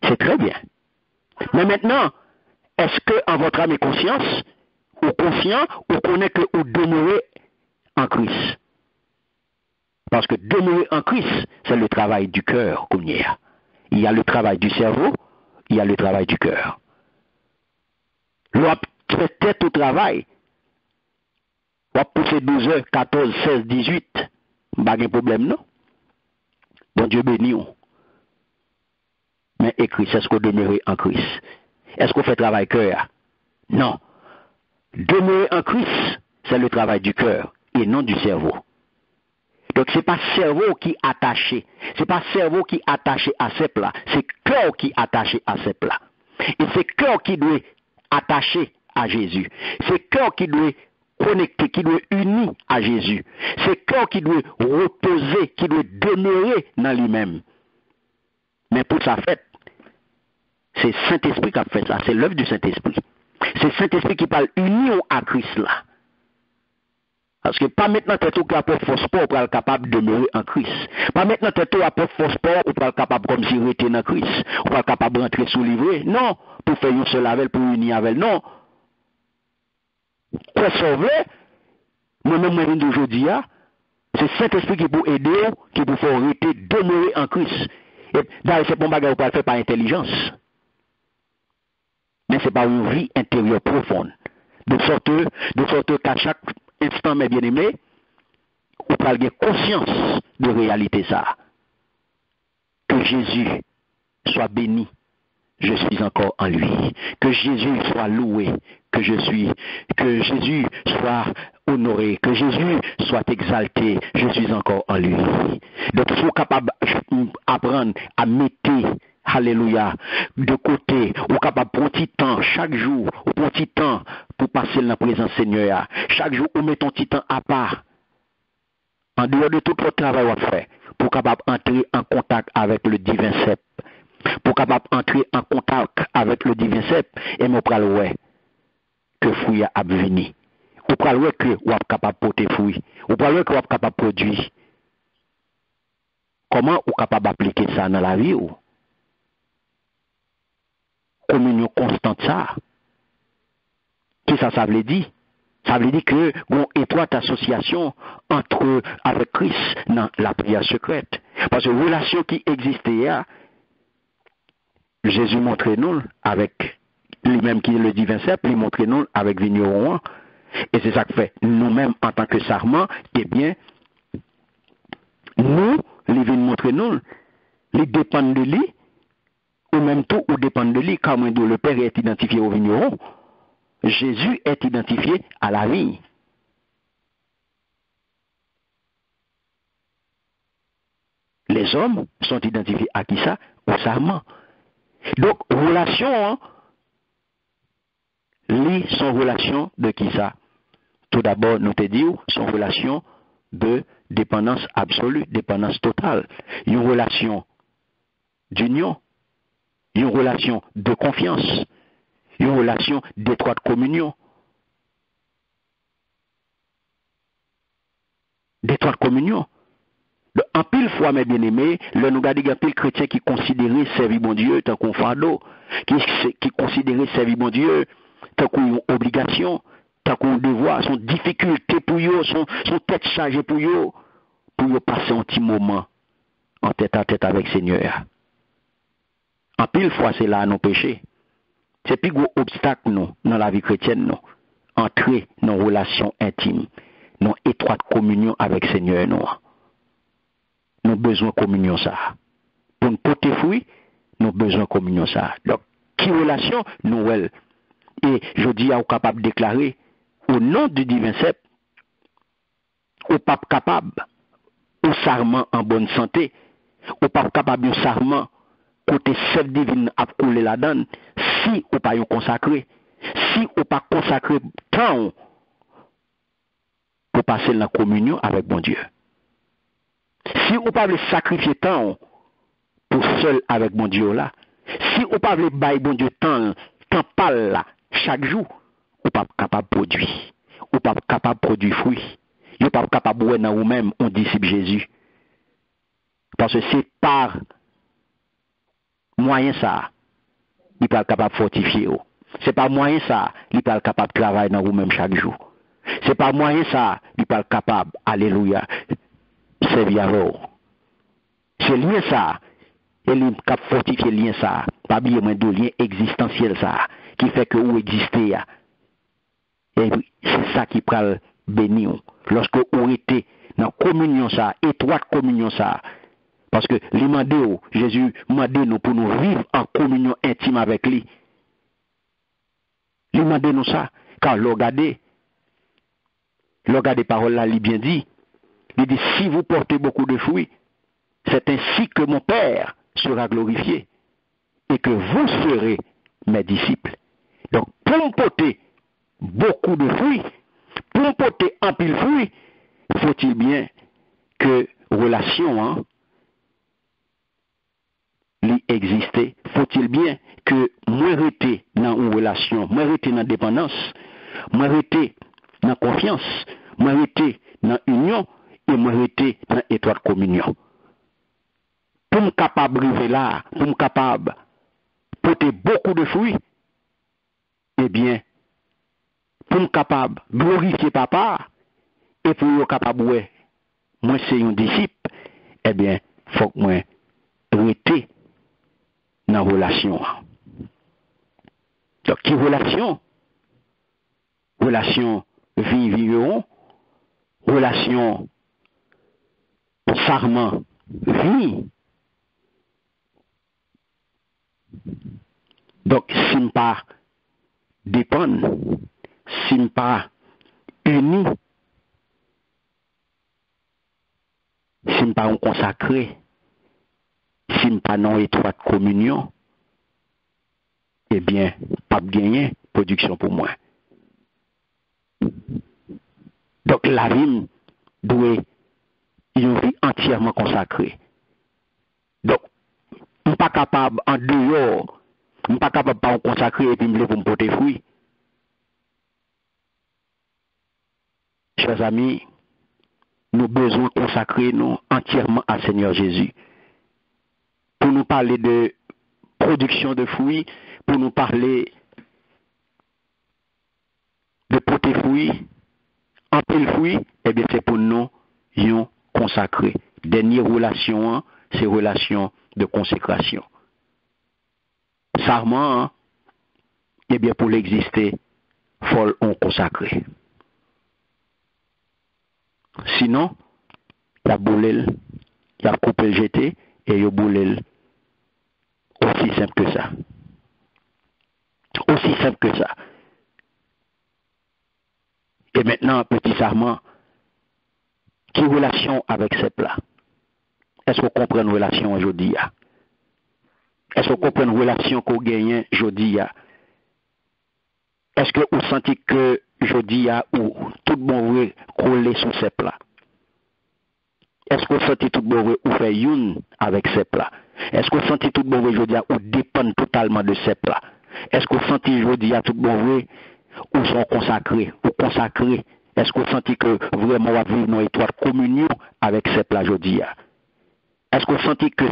[SPEAKER 1] C'est très bien. Mais maintenant, est-ce que en votre âme et conscience, ou conscient, ou connaît que vous demeurez en Christ? Parce que demeurer en Christ, c'est le travail du cœur qu'on y a. Il y a le travail du cerveau, il y a le travail du cœur. L'on fait tête au travail. On va pousser 12 heures, 14, 16, 18. Pas de problème, non? Bon Dieu béni. Mais écrit, est-ce qu'on demeure en Christ? Est-ce qu'on fait travail cœur? Non. Demeurer en Christ, c'est le travail du cœur et non du cerveau. Donc c'est pas cerveau qui est attaché. C'est pas cerveau qui est attaché à ces plats. C'est cœur qui est attaché à ces plats. Et c'est cœur qui doit attacher à Jésus. C'est cœur qui doit connecter, qui doit unir à Jésus. C'est cœur qui doit reposer, qui doit demeurer dans lui-même. Mais pour ça fait, c'est Saint-Esprit qui a fait ça. C'est l'œuvre du Saint-Esprit. C'est Saint-Esprit qui parle union à Christ là. Parce que pas maintenant que tu as pour force sport pour être capable de demeurer en Christ. Pas maintenant que tu as pour force sport pour être capable comme si rester dans Christ. Ou pas capable de rentrer sous livret. Non. Pour faire une seule avec, pour unir avec. Non. Pour sauver, Moi-même, moi, je aujourd'hui, c'est Saint-Esprit qui peut aider, qui peut faire arrêter, demeurer en Christ. Et d'ailleurs, c'est pas un bagage qu'on peut le faire par intelligence. Mais c'est par une vie intérieure profonde. De sorte qu'à chaque instant, mes bien-aimés, on peut avoir conscience de réalité ça. Que Jésus soit béni, je suis encore en lui. Que Jésus soit loué, que Jésus soit honoré, que Jésus soit exalté, je suis encore en lui. Donc il faut capable d'apprendre à mettre, alléluia, de côté, ou capable de prendre un petit temps chaque jour, ou prendre un petit temps pour passer dans la présence Seigneur. Chaque jour, ou mettons un petit temps à part, en dehors de tout le travail qu'on fait, pour capable entrer en contact avec le divin Sept. Pour capable entrer en contact avec le divin Sept, et mon pral ouais que fruit a venir. Ou pral ouais que ou capable porter fruit. Ou pral ouais que ou capable produire. Comment ou capable appliquer ça dans la vie ou? Communion constante ça. Qu'est-ce que ça veut dire? Ça veut dire que une étroite association avec Christ dans la prière secrète. Parce que la relation qui existait là, Jésus montrait nous avec lui-même qui est le divin Sept, il montrait nous avec vigneron. Et c'est ça que fait nous-mêmes en tant que sarment, eh bien, nous, il vient montrer nous, il dépend de lui, ou même tout, ou dépend de lui, quand le Père est identifié au vigneron, Jésus est identifié à la vigne. Les hommes sont identifiés à qui ça? Au sarment. Donc, relation, son relation de qui ça? Tout d'abord, nous te disons, son relation de dépendance absolue, dépendance totale. Une relation d'union, une relation de confiance, une relation d'étroite communion. D'étroite communion. En pile fois, mes bien-aimés, le nous regardons un pile chrétien qui considérait servir bon Dieu tant qu'on fardeau, qui considérait servir bon Dieu tant qu'on obligation, tant qu'on devoir, son difficulté pour eux, son tête chargée pour eux passer un petit moment en tête à tête avec le Seigneur. En pile fois, c'est là nos péchés. C'est plus gros obstacle nous, dans la vie chrétienne, nous. Entrer dans une relation intime, dans une étroite communion avec le Seigneur, nous. Nous avons besoin de communion ça. Pour nous porter fruit, nous avons besoin de communion ça. Donc, qui relation, nous, elle. Et je dis à vous capable de déclarer, au nom du divin Sept, au pape capable, au sarment en bonne santé, au pape capable de sarment, côté Sept divine à couler la donne, si ou pas consacré, si ou pas consacré temps pour passer dans la communion avec bon Dieu. Si vous pas sacrifier temps pour seul avec mon Dieu là, si vous pas bailler bon Dieu temps parle là chaque jour, vous pas capable de produire, vous pas capable de produire fruit, vous pas capable de dans vous-même on disciple Jésus. Parce que c'est par moyen ça, il pas capable de fortifier. C'est par moyen ça, il pas capable de travailler dans vous-même chaque jour. C'est par moyen ça, il pas capable, alléluia, servir à vous. C'est lien ça, et il cap fortifier lien ça, pas bien moins de lien existentiel ça, qui fait que vous existez. Et c'est ça qui pral bénir. Lorsque vous êtes dans communion ça, étroite communion ça, parce que Jésus m'a demandé nous pour nous vivre en communion intime avec lui. Il m'a demandé nous ça, car regardez parole là, il bien dit, il dit si vous portez beaucoup de fruits, c'est ainsi que mon Père sera glorifié et que vous serez mes disciples. Donc, pour porter beaucoup de fruits, pour porter un pile de fruits, faut-il bien que relation existe. Faut-il bien que moi rester dans une relation, moi rester dans dépendance, moi rester dans confiance, moi rester dans union et moi rester dans étroite communion. Pour me capable de vivre là, pour me capable de porter beaucoup de fruits, eh bien, pour me capable de glorifier papa, et pour être capable ouais, moi c'est un disciple, eh bien, faut que moi rester dans la relation. Donc, qui relation? Relation vie-vivant, relation sarment vie. Donc, si je pas dépend, si je pas uni, si je pas consacré, si je pas dans étroite communion, eh bien, pas de gagner production pour moi. Donc, la vie doit une vie entièrement consacrée. Donc, je ne suis pas capable en dehors, je ne suis pas capable de me consacrer et puis me pour me porter fruit. Chers amis, nous avons besoin de consacrer nous entièrement à Seigneur Jésus. Pour nous parler de production de fruits, pour nous parler de porter fruits, en pile fruits, eh bien c'est pour nous yon consacrer. Dernière relation, c'est relation de consécration. Sarment, eh bien pour l'exister, faut on consacrer. Sinon, il y a boulé, il y a coupé le jeté et il y a boulé. Aussi simple que ça. Aussi simple que ça. Et maintenant, petit sarment, qui relation avec ces plats? Est-ce qu'on comprend une relation aujourd'hui? Est-ce qu'on comprend une relation qu'on gagne aujourd'hui? Est-ce que vous sentez que aujourd'hui, ou tout bon vrai coller sur ces plats? Est-ce que vous sentez tout bon vrai ou fait une avec ces plats? Est-ce que vous sentez tout bon vrai aujourd'hui ou dépend totalement de ces plats? Est-ce que vous sentez aujourd'hui tout bon vrai ou sont consacrés ou consacrés? Est-ce que vous sentez que vraiment on va vivre dans une étroite communion avec ces plats aujourd'hui? Est-ce que vous sentez que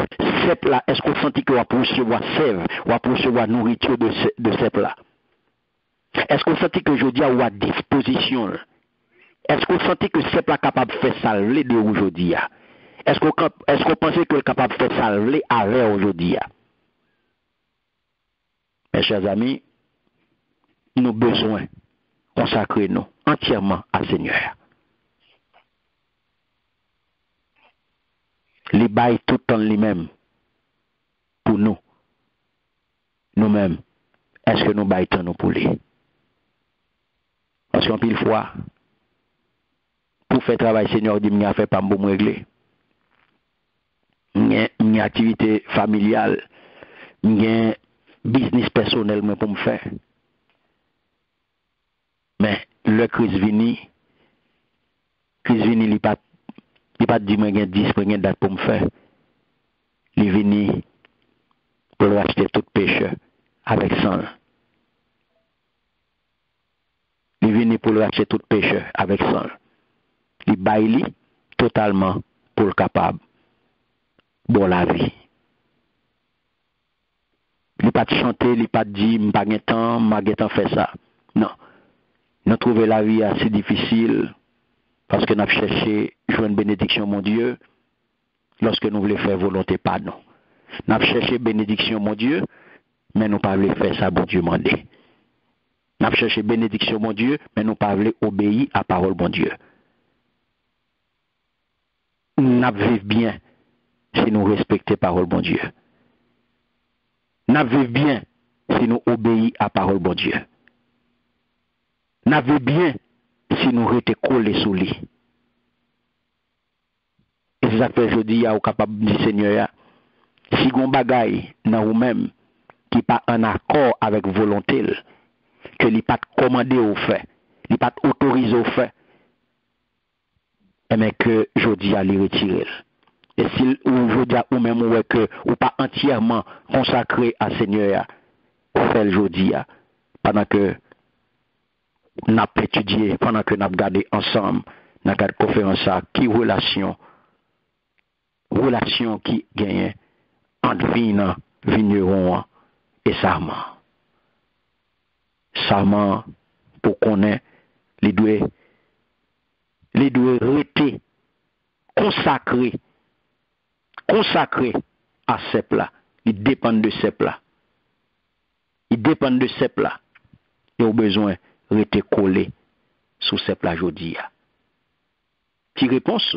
[SPEAKER 1] ces plats, est-ce que vous sentez que vous va recevoir sève, ou va recevoir nourriture de ces plats? Est-ce que vous sentez que aujourd'hui vous à disposition? Est-ce que vous sentez que ces plats capables de faire salver de aujourd'hui? Est-ce que vous pensez que vous êtes capable de faire salver avec aujourd'hui? Mes chers amis, nous avons besoin de consacrer nous entièrement à Seigneur. Les bails tout le temps lui-même pour nous. Nous-mêmes, est-ce que nous baillons temps nous pour lui? Parce qu'en pile fois, pour faire travail Seigneur, dit m'y a fait pas me régler. Une activité familiale, une business personnel pour me faire. Mais le crise vini, il pas dit moi j'ai 10 pour date pour me faire. Il vini pour acheter tout pécheur avec sang. Il vini pour acheter tout pécheur avec sang. Il baille totalement pour le capable bon la vie. Il pas chanter, il pas dit m'pa gen temps, m'a gen fait ça. Non. Nous trouvons la vie assez difficile parce que nous avons cherché jouer une bénédiction mon Dieu lorsque nous voulons faire volonté pas non. Nous avons cherché bénédiction mon Dieu mais nous pas voulu faire ça bon Dieu mandé. Nous avons cherché bénédiction mon Dieu mais nous pas voulu obéir à parole bon Dieu. Nous vivons bien si nous respectons parole bon Dieu. Nous vivons bien si nous obéissons à parole bon Dieu. Nous vivons bien si nous restons collés sous lui. Et c'est ça que je dis à capable de dire Seigneur, si vous bagaille dans vous-même qui pas en accord avec volonté, que li pas commandé au fait, li pas autorisé au fait, mais que je dis à les retirer. Et si je dis ou même ouais que ou pas entièrement consacré à Seigneur, fait le jeudi pendant que n'a étudié, pendant que n'a regardé ensemble dans cette conférence qui relation qui gagne entre vigneron et sarment. Sarment pour connaître les deux les doit rester consacré à ces plats. Ils dépendent de ces plats. Ils dépendent de ces plats. Ils ont besoin de rester collés sous ces plats aujourd'hui. Qui réponse?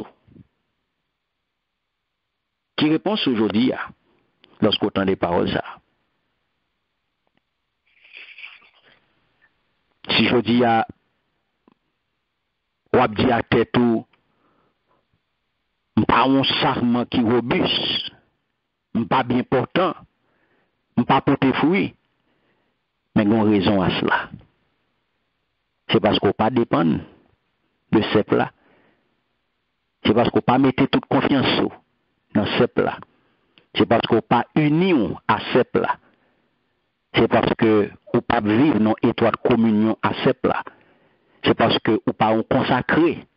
[SPEAKER 1] Qui réponse aujourd'hui lorsqu'on entend des paroles ça? Si je dis ou a dit à tête ou pas un sarment qui robuste, pas bien portant, pas porter fruit, mais il y a une raison à cela. C'est parce qu'on pas dépend de ces plats. C'est parce qu'on pas mettre toute confiance dans ces plats. C'est parce qu'on pas uni à ces plats. C'est parce que on pas vivre dans étroite communion à ces plats. C'est parce que on pas consacré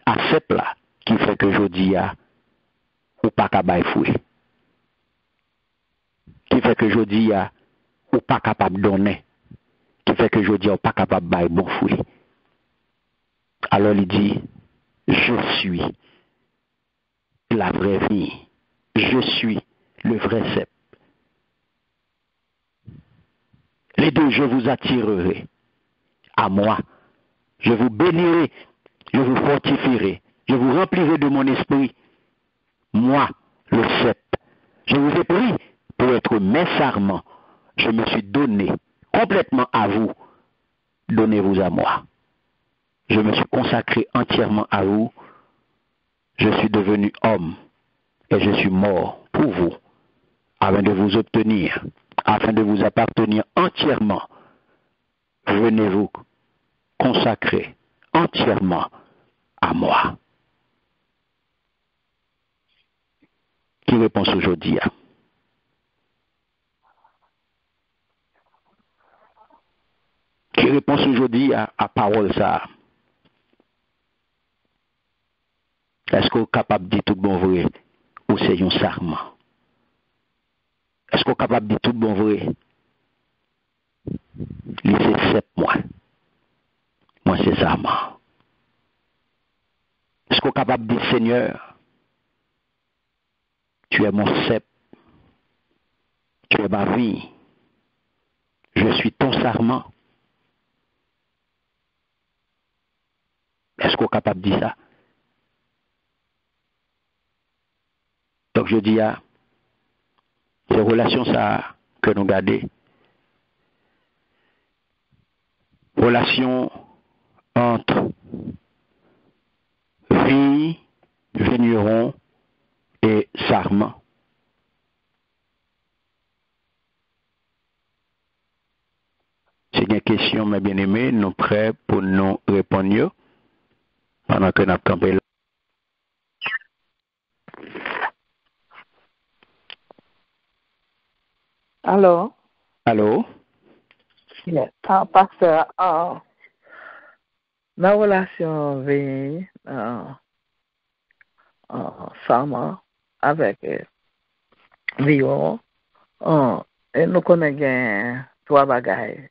[SPEAKER 1] à ces plats qui fait que je dis ou pas capable fruit. Qui fait que je dis ou pas capable donner. Qui fait que je dis ou pas capable de bon fruit. Alors il dit je suis la vraie vie. Je suis le vrai cep. Les deux, je vous attirerai à moi. Je vous bénirai, je vous fortifierai, je vous remplirai de mon esprit. Moi, le cep. Je vous ai pris pour être mes sarments. Je me suis donné complètement à vous. Donnez-vous à moi. Je me suis consacré entièrement à vous. Je suis devenu homme et je suis mort pour vous, afin de vous obtenir, afin de vous appartenir entièrement. Venez vous consacrer entièrement à moi. Qui répond aujourd'hui? Qui répond aujourd'hui à parole ça? Est-ce qu'on est capable de dire tout bon vrai ou c'est un sarment? Est-ce qu'on est capable de dire tout bon vrai? C'est 7 mois. Moi c'est sarment. Est-ce qu'on est capable de dire Seigneur, tu es mon cep, tu es ma vie, je suis ton sarment? Est-ce qu'on est capable de dire ça? Donc je dis à ces relations ça que nous gardons, relation entre vie, vigneron et sarment. C'est une question, mes bien-aimés, nous prêts pour nous répondre pendant que nous avons campé là.
[SPEAKER 2] Allô?
[SPEAKER 1] Allô?
[SPEAKER 2] Yes. Pasteur, ma relation vie, Sama, avec Vio, et nous connaissons trois bagailles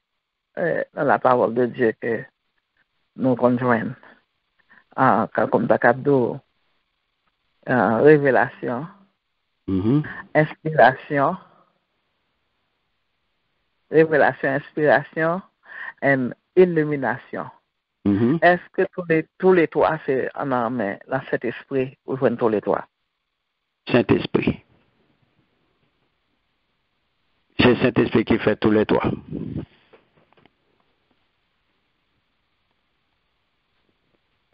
[SPEAKER 2] dans la parole de Dieu que nous conjoignons. Comme Takabdo, révélation, inspiration, et illumination. Est-ce que tous les trois, c'est en main, dans cet esprit, ou joignent tous les trois?
[SPEAKER 1] Saint-Esprit. C'est Saint-Esprit qui fait tous les trois.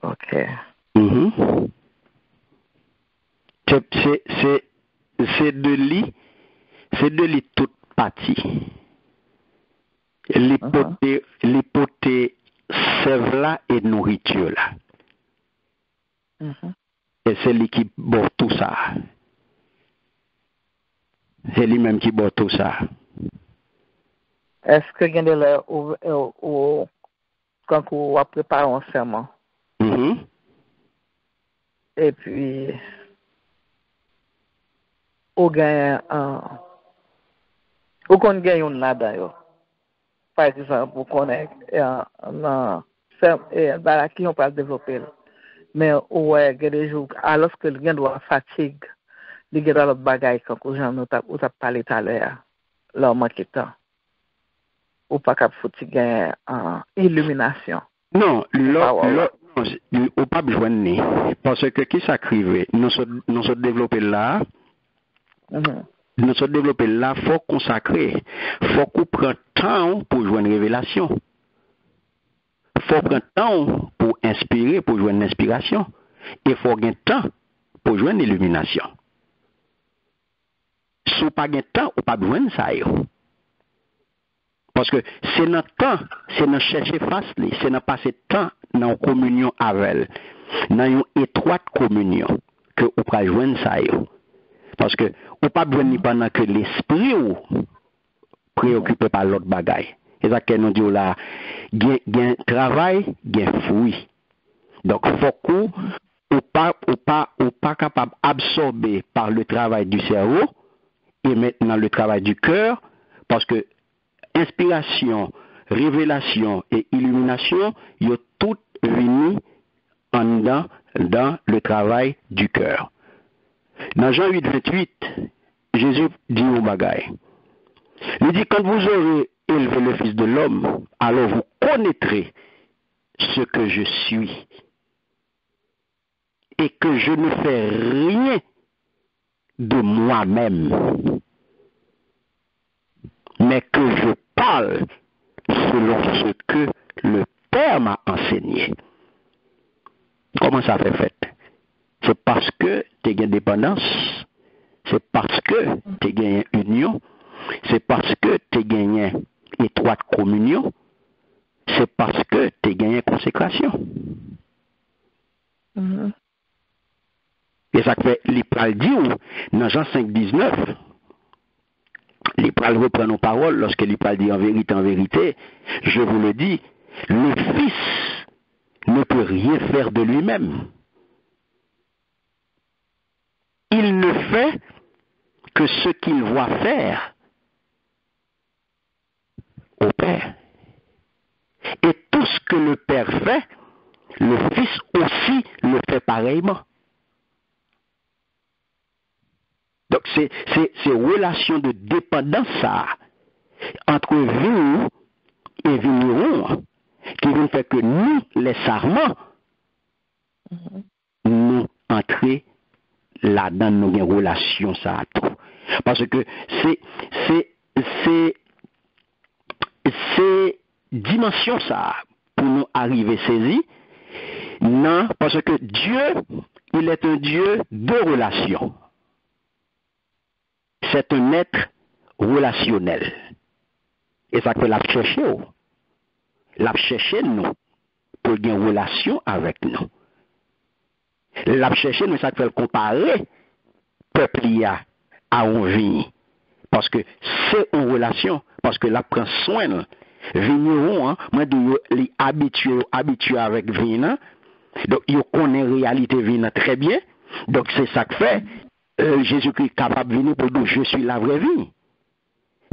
[SPEAKER 2] Ok.
[SPEAKER 1] C'est de lui toute partie. L'hypothèse sève là et nourriture là. Et c'est lui qui boit tout ça. C'est lui-même qui boit tout ça.
[SPEAKER 2] Est-ce que il y a de l'air quand on prépare un serment? Et puis, on gagne on gagne là d'ailleurs. Par exemple, on connaît qui on peut développer. Mais ouais, il y a des jours, alors que le gars doit fatigue, il y a d'autres bagages quand on a parlé tout à l'heure, là, on manque de temps. Ou pas capable fatiguer en illumination.
[SPEAKER 1] Non, là, ou pas besoin de parce que qui s'acrive, nous sommes développés là. Nous sommes développés là, faut consacrer, faut qu'on prenne temps pour jouer une révélation. Faut prendre temps pour inspirer, pour jouer une inspiration. Et faut gagner temps pour jouer une illumination. Si vous pas de temps, ou pas besoin de ça. Parce que c'est notre temps, c'est notre chercher face, c'est notre passer temps dans une communion avec elle, dans une étroite communion que vous pouvez joindre ça. Parce que vous pas besoin ni pendant que l'esprit ou préoccupé par l'autre bagaille. C'est ça que nous disons là, gain travail, gain fruit. Donc faut qu'on ou pas capable d'absorber par le travail du cerveau et maintenant le travail du cœur, parce que inspiration, révélation et illumination, ils sont toutes venues dans le travail du cœur. Dans Jean 8, 28, Jésus dit au bagaille. Il dit, quand vous aurez élevé le Fils de l'homme, alors vous connaîtrez ce que je suis. Et que je ne fais rien de moi-même, mais que je parle selon ce que le Père m'a enseigné. Comment ça fait? C'est parce que tu as une dépendance, c'est parce que tu as gagné union, c'est parce que tu as gagné étroite communion, c'est parce que tu as gagné consécration. Et ça fait, l'Ipral dit, dans Jean 5, 19, l'Ipral reprend nos paroles lorsque l'Ipral dit en vérité, je vous le dis, le Fils ne peut rien faire de lui-même. Il ne fait que ce qu'il voit faire au Père. Et tout ce que le Père fait, le Fils aussi le fait pareillement. Donc c'est relation de dépendance ça, entre vous et vigneron qui vont faire que nous, les sarments, nous entrer là-dedans, nous avons une relation ça à tout. Parce que c'est dimension ça pour nous arriver saisi. Non, parce que Dieu, il est un Dieu de relation. C'est un être relationnel. Et ça fait la chercher. La chercher nous pour avoir une relation avec nous. La chercher nous, ça fait le comparer peuple à une vie. Parce que c'est une relation. Parce que la prend soin. Vigneron, moi, les habitués avec vin. Donc, ils connaissent la réalité vin très bien. Donc, c'est ça que fait. Jésus-Christ est capable de venir pour dire je suis la vraie vie.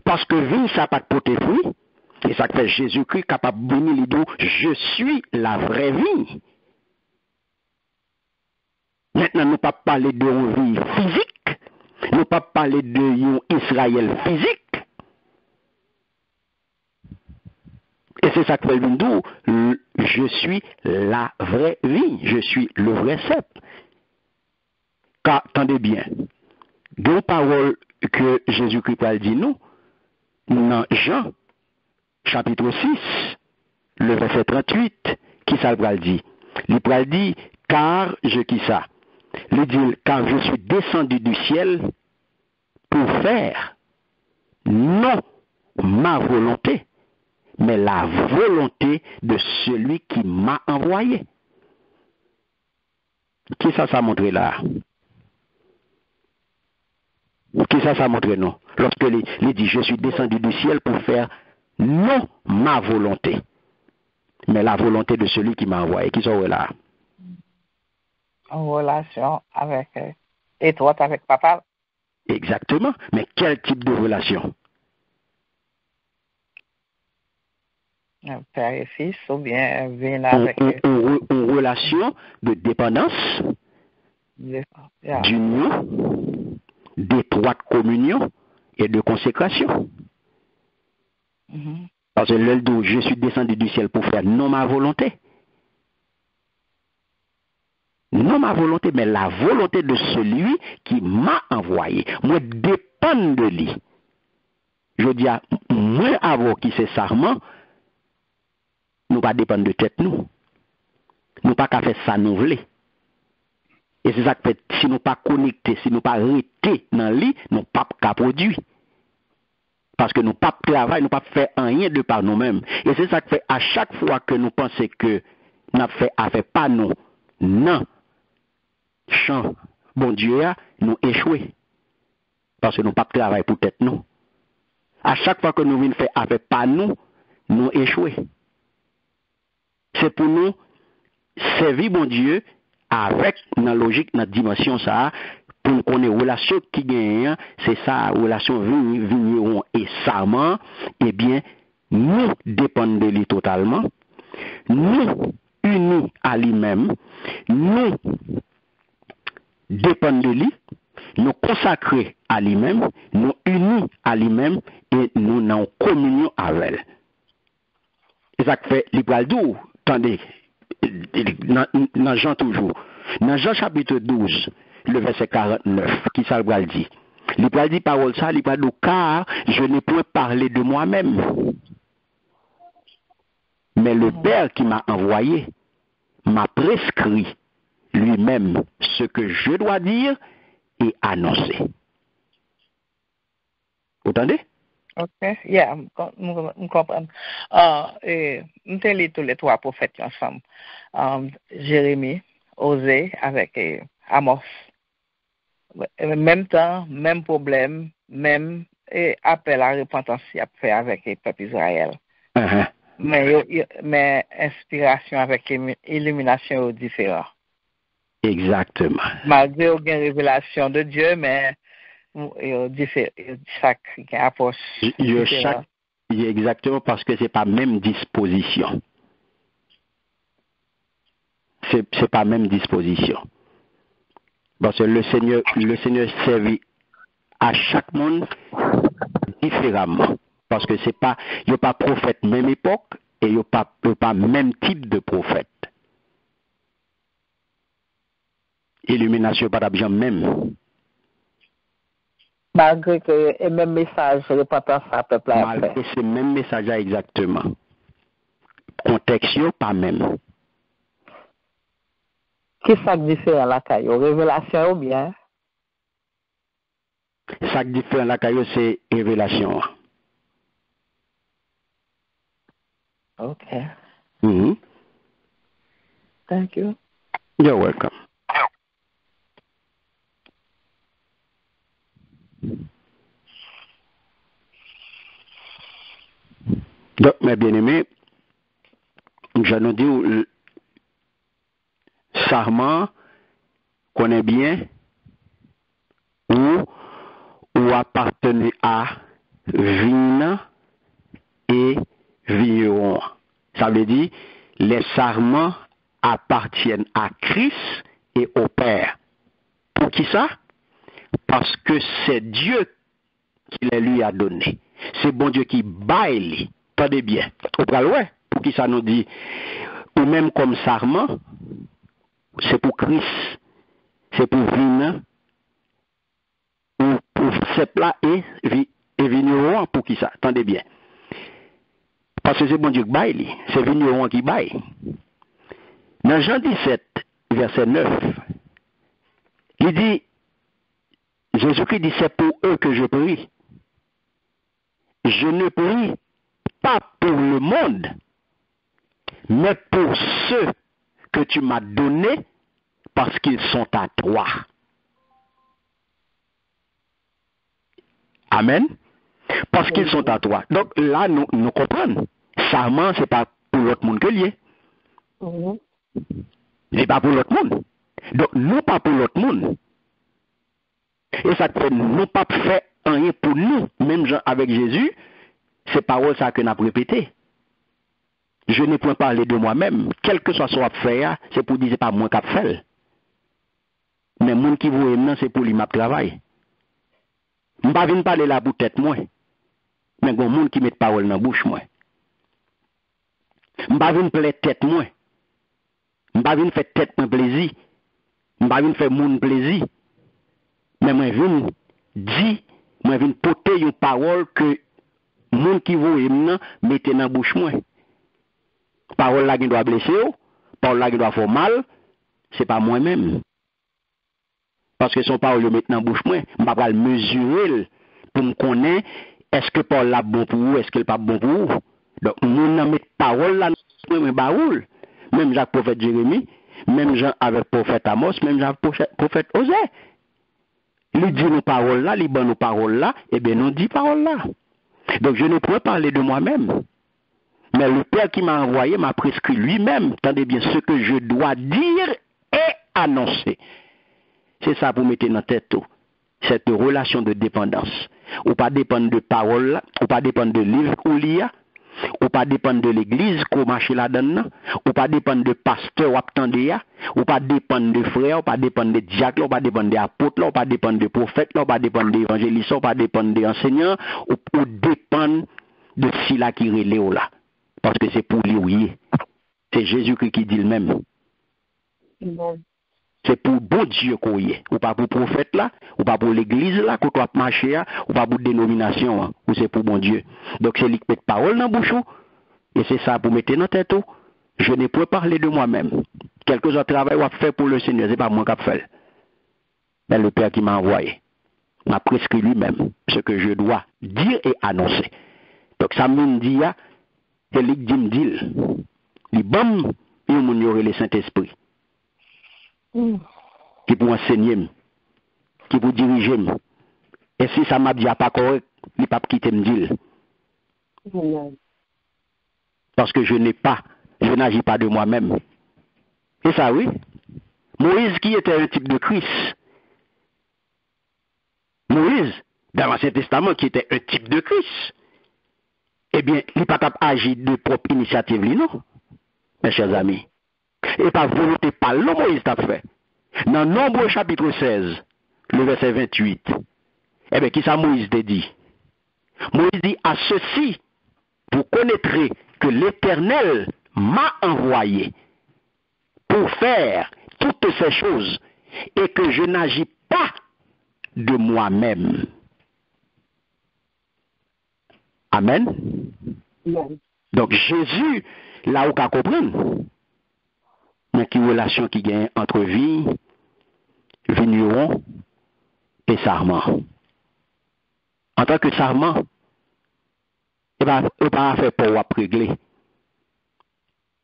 [SPEAKER 1] Parce que vie, ça n'a pas de porter fruit. Et ça fait Jésus-Christ est capable de venir et dire je suis la vraie vie. Maintenant, nous ne pas parler de vie physique. Nous ne pas parler de Israël physique. Et c'est ça que fait le dire je suis la vraie vie. Je suis le vrai cep. Car, attendez bien, deux paroles que Jésus-Christ a dit nous, dans Jean, chapitre 6, le verset 38, qui ça le dit? Il dit, car je qui ça? Il dit, car je suis descendu du ciel pour faire non ma volonté, mais la volonté de celui qui m'a envoyé. Qui ça montre là? Qui ça montre non? Lorsque il dit, je suis descendu du ciel pour faire non ma volonté, mais la volonté de celui qui m'a envoyé. Qui sont là?
[SPEAKER 2] En relation avec, étroite avec papa.
[SPEAKER 1] Exactement. Mais quel type de relation?
[SPEAKER 2] Père et fils, ou bien vient avec
[SPEAKER 1] une relation de dépendance, d'union, d'étroite communion et de consécration. Parce que l'œil d'eau, je suis descendu du ciel pour faire non ma volonté. Non ma volonté, mais la volonté de celui qui m'a envoyé. Moi, dépend de lui. Je dis à moi, avant qui c'est sarment, nous pas dépendre de tête nous. Nous pas qu'à faire ça nous voulons. Et c'est ça que fait, si nous pas connectés, si nous pas restés dans lui, nous pas qu'à produire. Parce que nous pas travailler, nous pas faire rien de par nous-mêmes. Et c'est ça que fait, à chaque fois que nous pensons que nous fait affaire pas nous, non, champ, bon Dieu, nous échouer. Parce que nous pas travailler pour tête nous. À chaque fois que nous venons faire affaire pas nous, nous échouer. C'est pour nous servir bon Dieu avec la logique, dans la dimension ça, pour qu'on ait une relation qui gagne, c'est ça, relation vigneron et sarment, eh bien, nous dépendons de lui totalement, nous unis à lui-même, nous dépendons de lui, nous consacrés à lui-même, nous unis à lui-même et nous en communion avec elle. Et ça fait l'Ibradou, attendez, dans Jean toujours, dans Jean chapitre 12, le verset 49, qui ça le dit? L'Ibradou dit parole ça, l'Ibradou, car je n'ai point parlé de moi-même, mais le Père qui m'a envoyé m'a prescrit lui-même ce que je dois dire et annoncer. Vous entendez?
[SPEAKER 2] Ok, yeah, je comprends. Nous te lis tous les trois prophètes ensemble. Jérémie, Osée avec Amos. Même temps, même problème, même appel à repentance à faire avec le peuple Israël.
[SPEAKER 1] Uh-huh.
[SPEAKER 2] Mais inspiration avec illumination différente.
[SPEAKER 1] Exactement.
[SPEAKER 2] Malgré une révélation de Dieu, mais chaque approche.
[SPEAKER 1] Exactement, parce que c'est pas même disposition. C'est pas même disposition. Parce que le Seigneur servit à chaque monde différemment. Parce que c'est pas, il n'y a pas prophète même époque et il n'y a pas même type de prophète. Illumination pas bien même.
[SPEAKER 2] Malgré que le même message, repentance à peuple.
[SPEAKER 1] Malgré ce même message exactement. Contexte pas même.
[SPEAKER 2] Qui ça différent la caillou? Révélation ou bien?
[SPEAKER 1] Ça différent la caillou, c'est révélation.
[SPEAKER 2] Ok.
[SPEAKER 1] Mm-hmm.
[SPEAKER 2] Thank you.
[SPEAKER 1] You're welcome. Donc, mes bien-aimés, je nous dis, sarment connaît bien ou appartenait à vigne et vigneron. Ça veut dire, les sarments appartiennent à Christ et au Père. Pour qui ça? Parce que c'est Dieu qui les lui a donné. C'est bon Dieu qui baille. Tenez bien. Au ouais, pour qui ça nous dit, ou même comme sarment, c'est pour Christ, c'est pour vin, ou pour ces plats et vigneron, pour qui ça? Attendez bien. Parce que c'est bon Dieu qui baille, c'est vigneron qui baille. Dans Jean 17, verset 9, il dit, Jésus-Christ dit, c'est pour eux que je prie. Je ne prie pas pour le monde, mais pour ceux que tu m'as donnés parce qu'ils sont à toi. Amen. Parce qu'ils sont à toi. Donc là, nous comprenons. Sarment, ce n'est pas pour l'autre monde que lié. Ce n'est pas pour l'autre monde. Donc, nous pas pour l'autre monde. Et ça fait, nous pas fait rien pour nous. Même avec Jésus, c'est parole ça que nous avons répété. Je n'ai point parlé de moi-même. Quel que soit ce qu'on fait, c'est pour dire que ce n'est pas moi qui fait. Mais les gens qui vous aiment, c'est pour lui qui travaille. Je ne vais pas parler là pour tête moi. Mais il y a des gens qui mettent parole dans la bouche moi. Je ne vais pas plaire tête moi. Je ne vais pas faire tête moi plaisir. Je ne vais pas faire mon plaisir. Mais je viens dire, je viens porter une parole que les gens qui vous aiment, mettez dans la bouche moi. Parole là qui doit blesser, parole là qui doit faire mal, c'est pas moi-même. Parce que son parole met dans la bouche moi, je ne vais pas le mesurer pour me connaître est-ce que parole là bon pour vous, est-ce qu'elle pas bon pour vous. Donc nous met parole là dans la baoul. Même Jacques prophète Jérémie, même Jean avec prophète Amos, même Jacques prophète Osée. Il dit nos paroles là, il bon nos paroles là, et bien nous dit paroles là. Donc je ne pourrais parler de moi-même. Mais le Père qui m'a envoyé m'a prescrit lui-même, attendez bien, ce que je dois dire et annoncer. C'est ça pour mettre dans la tête cette relation de dépendance. Ou pas dépendre de paroles, ou pas dépendre de livres ou lire, ou pas dépendre de l'église qu'on marche là-dedans, ou pas dépendre de pasteur ou attendez, ou pas dépendre de frères, ou pas dépendre de diacres, ou pas dépendre d'apôtres, ou pas dépendre de prophètes, ou pas dépendre d'évangélistes, ou pas dépendre d'enseignants, ou dépendre de ceux qui relèvent là. Parce que c'est pour lui, oui. C'est Jésus-Christ qui dit le même.
[SPEAKER 2] Bon.
[SPEAKER 1] C'est pour bon Dieu qu'on y est. Ou pas pour prophète là, ou pas pour l'église là, qu'on doit marcher, ou pas pour dénomination, ou c'est pour bon Dieu. Donc c'est lui qui met parole dans la bouche, et c'est ça pour mettre dans la tête. Je n'ai pas parlé de moi-même. Quelque chose de travail ou fait pour le Seigneur, c'est pas moi qui fait. Mais le Père qui m'a envoyé m'a prescrit lui-même ce que je dois dire et annoncer. Donc ça me dit, c'est lui qui me dit, il bon, il y aurait le Saint-Esprit. Qui pour enseigner, qui pour diriger. Et si ça m'a dit pas correct, il ne peut pas quitter me dire. Parce que je n'agis pas de moi-même. Et ça, oui. Moïse qui était un type de Christ. Moïse, dans l'Ancien Testament, qui était un type de Christ. Eh bien, il n'a pas agi de propre initiative, non, mes chers amis. Et par volonté, par le Moïse t'a fait. Dans Nombre chapitre 16, le verset 28, eh bien, qui ça Moïse te dit? Moïse dit, à ceci, vous connaîtrez que l'Éternel m'a envoyé pour faire toutes ces choses et que je n'agis pas de moi-même. Amen. Donc Jésus, là où on comprendre, mais qui relation qui gagne entre vie, vigneron et sarment. En tant que sarment, il ne pas faire pour régler.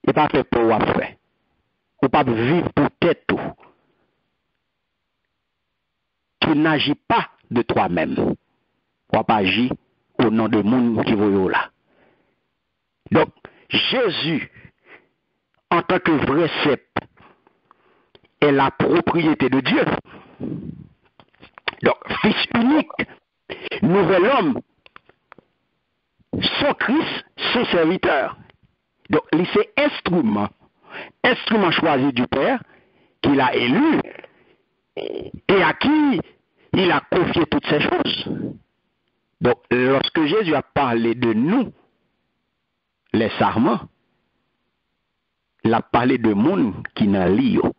[SPEAKER 1] Il ne pas faire pour faire. Il ne pas vivre pour tête tout. Tu n'agis pas de toi-même. Tu pas agir au nom de monde qui vaut là. Donc, Jésus, en tant que vrai cep, est la propriété de Dieu. Donc, fils unique, nouvel homme, son Christ, son serviteur. Donc, c'est instrument choisi du Père, qu'il a élu, et à qui il a confié toutes ces choses. Donc, lorsque Jésus a parlé de nous, les sarments, il a parlé de monde qui n'a l'io,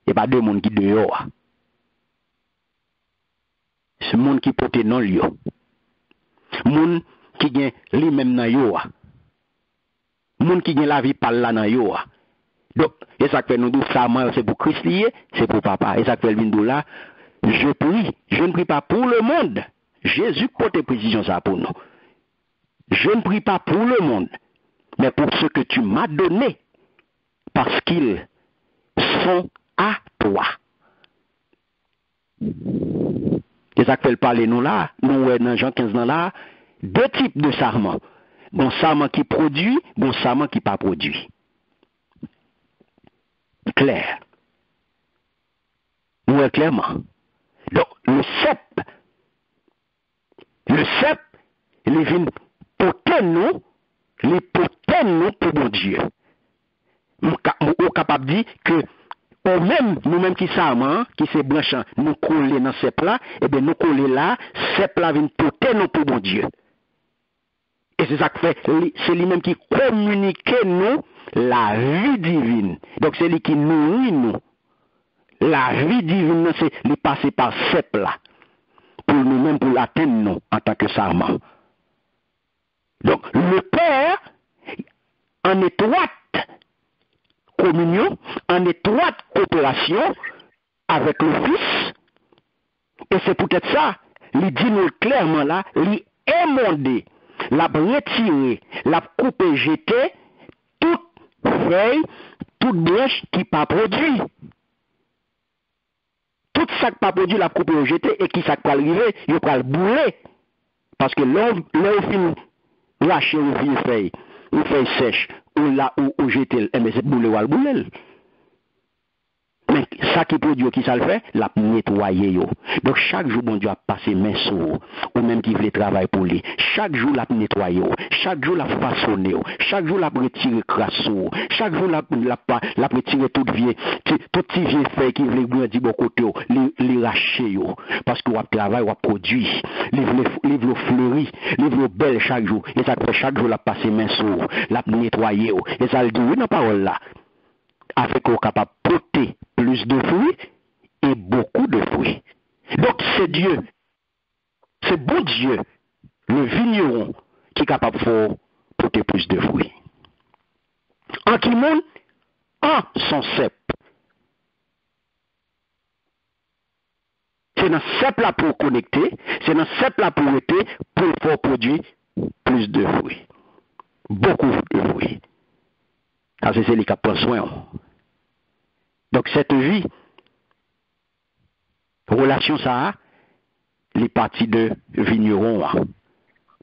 [SPEAKER 1] et pas de monde qui dehors. C'est monde qui porte non l'io. Monde qui gagne lui-même dans yo. Monde qui gagne la vie par là dans yo. Donc, et ça fait nous dire ça, c'est pour Christ lié, c'est pour papa. Et ça fait le là, je prie, je ne prie pas pour le monde. Jésus porte précision ça pour nous. Je ne prie pas pour le monde, mais pour ce que tu m'as donné, parce qu'ils sont à toi. Et ça fait parler nous là, nous dans Jean 15 là, deux types de sarments. Bon sarment qui produit, bon sarment qui pas produit. Clair. Nous clairement. Donc le cep, il vient porter nous, les porter nous pour bon Dieu. Ou capable de dire que nous-mêmes qui sommes, qui se branchant, nous coller dans ces plats, et bien nous coller là, ces plats viennent porter nous pour bon Dieu. Et c'est ça que fait, c'est lui-même qui communique nous la vie divine. Donc c'est lui qui nourrit nous. La vie divine, c'est lui passer par ces plats. Pour nous-mêmes, pour l'atteindre nous, en tant que sarment. Donc le Père, en étroite communion, en étroite coopération avec le Fils, et c'est peut-être ça, il dit nous clairement là, il émondé, l'a retiré, l'a coupé, jeté, toute feuille, toute branche qui pas produit. Tout ça qui pas produit, l'a coupé, jeté, et qui ça pas arrivé, il va le bouler. Parce que là, au fin, lâcher une feuille sèche, ou là, ou jeter, mais c'est bouler ou le bouler. Mais ça qui produit, qui ça le fait, l'a nettoyer yo. Donc chaque jour, bon Dieu a passé main sur ou même qui veut travailler pour lui. Chaque jour, l'a nettoyer, chaque jour, l'a façonner, chaque jour, l'a retirer crasse, chaque jour, l'a retirer toute vieille, tout petit vieux fait qui veut grandir bon côté, les racher yo. Parce que ou travail, ou produit, livre fleuri, livre belle chaque jour. Et ça fait chaque jour, l'a passé main sur, l'a nettoyer, et ça le dit, oui, dans parole là. Afin qu'on soit capable de porter plus de fruits et beaucoup de fruits. Donc c'est Dieu, c'est bon Dieu, le vigneron, qui est capable de porter plus de fruits. En qui monde, en son cep. C'est dans cep là pour connecter, c'est dans cep là pour être, pour faire produire plus de fruits. Beaucoup de fruits. Parce que c'est lui qui prend soin. Donc cette vie, relation ça, les parties de vigneron,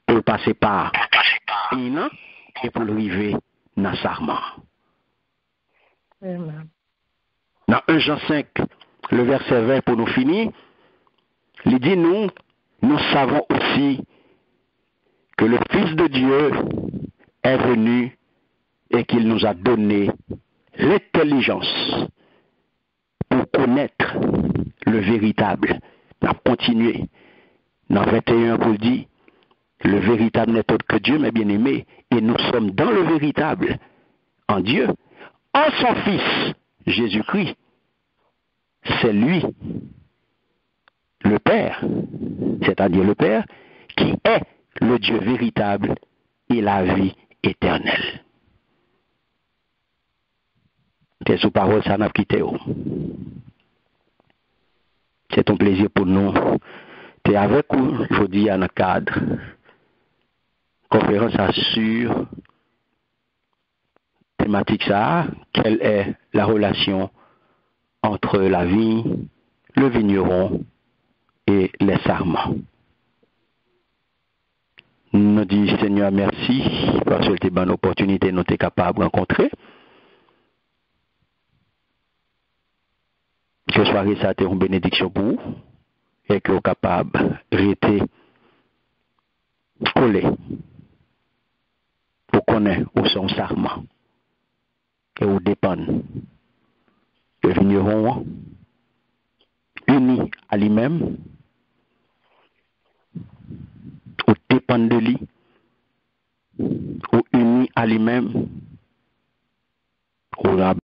[SPEAKER 1] pour passer par une et pour arriver dans Sarment. Dans 1 Jean 5, le verset 20 pour nous finir, il dit nous savons aussi que le Fils de Dieu est venu et qu'il nous a donné l'intelligence pour connaître le véritable. On a continué. Dans 21, pour dire, le véritable n'est autre que Dieu, mais bien aimé, et nous sommes dans le véritable, en Dieu, en son Fils, Jésus-Christ. C'est lui, le Père, c'est-à-dire le Père, qui est le Dieu véritable et la vie éternelle. C'est sous parole, ça n'a quitté. C'est un plaisir pour nous. Tu es avec nous aujourd'hui dans le cadre. Conférence sur thématique ça, quelle est la relation entre la vie, le vigneron et les sarments. Nous disons Seigneur merci parce que tu as une opportunité nous sommes capables de rencontrer. Que soirée ça a été une bénédiction pour vous et que vous êtes capable de rester collé pour connaître où sont sarments et où dépendent. Le vigneron uni à lui-même, ou dépend de lui, ou uni à lui-même, ou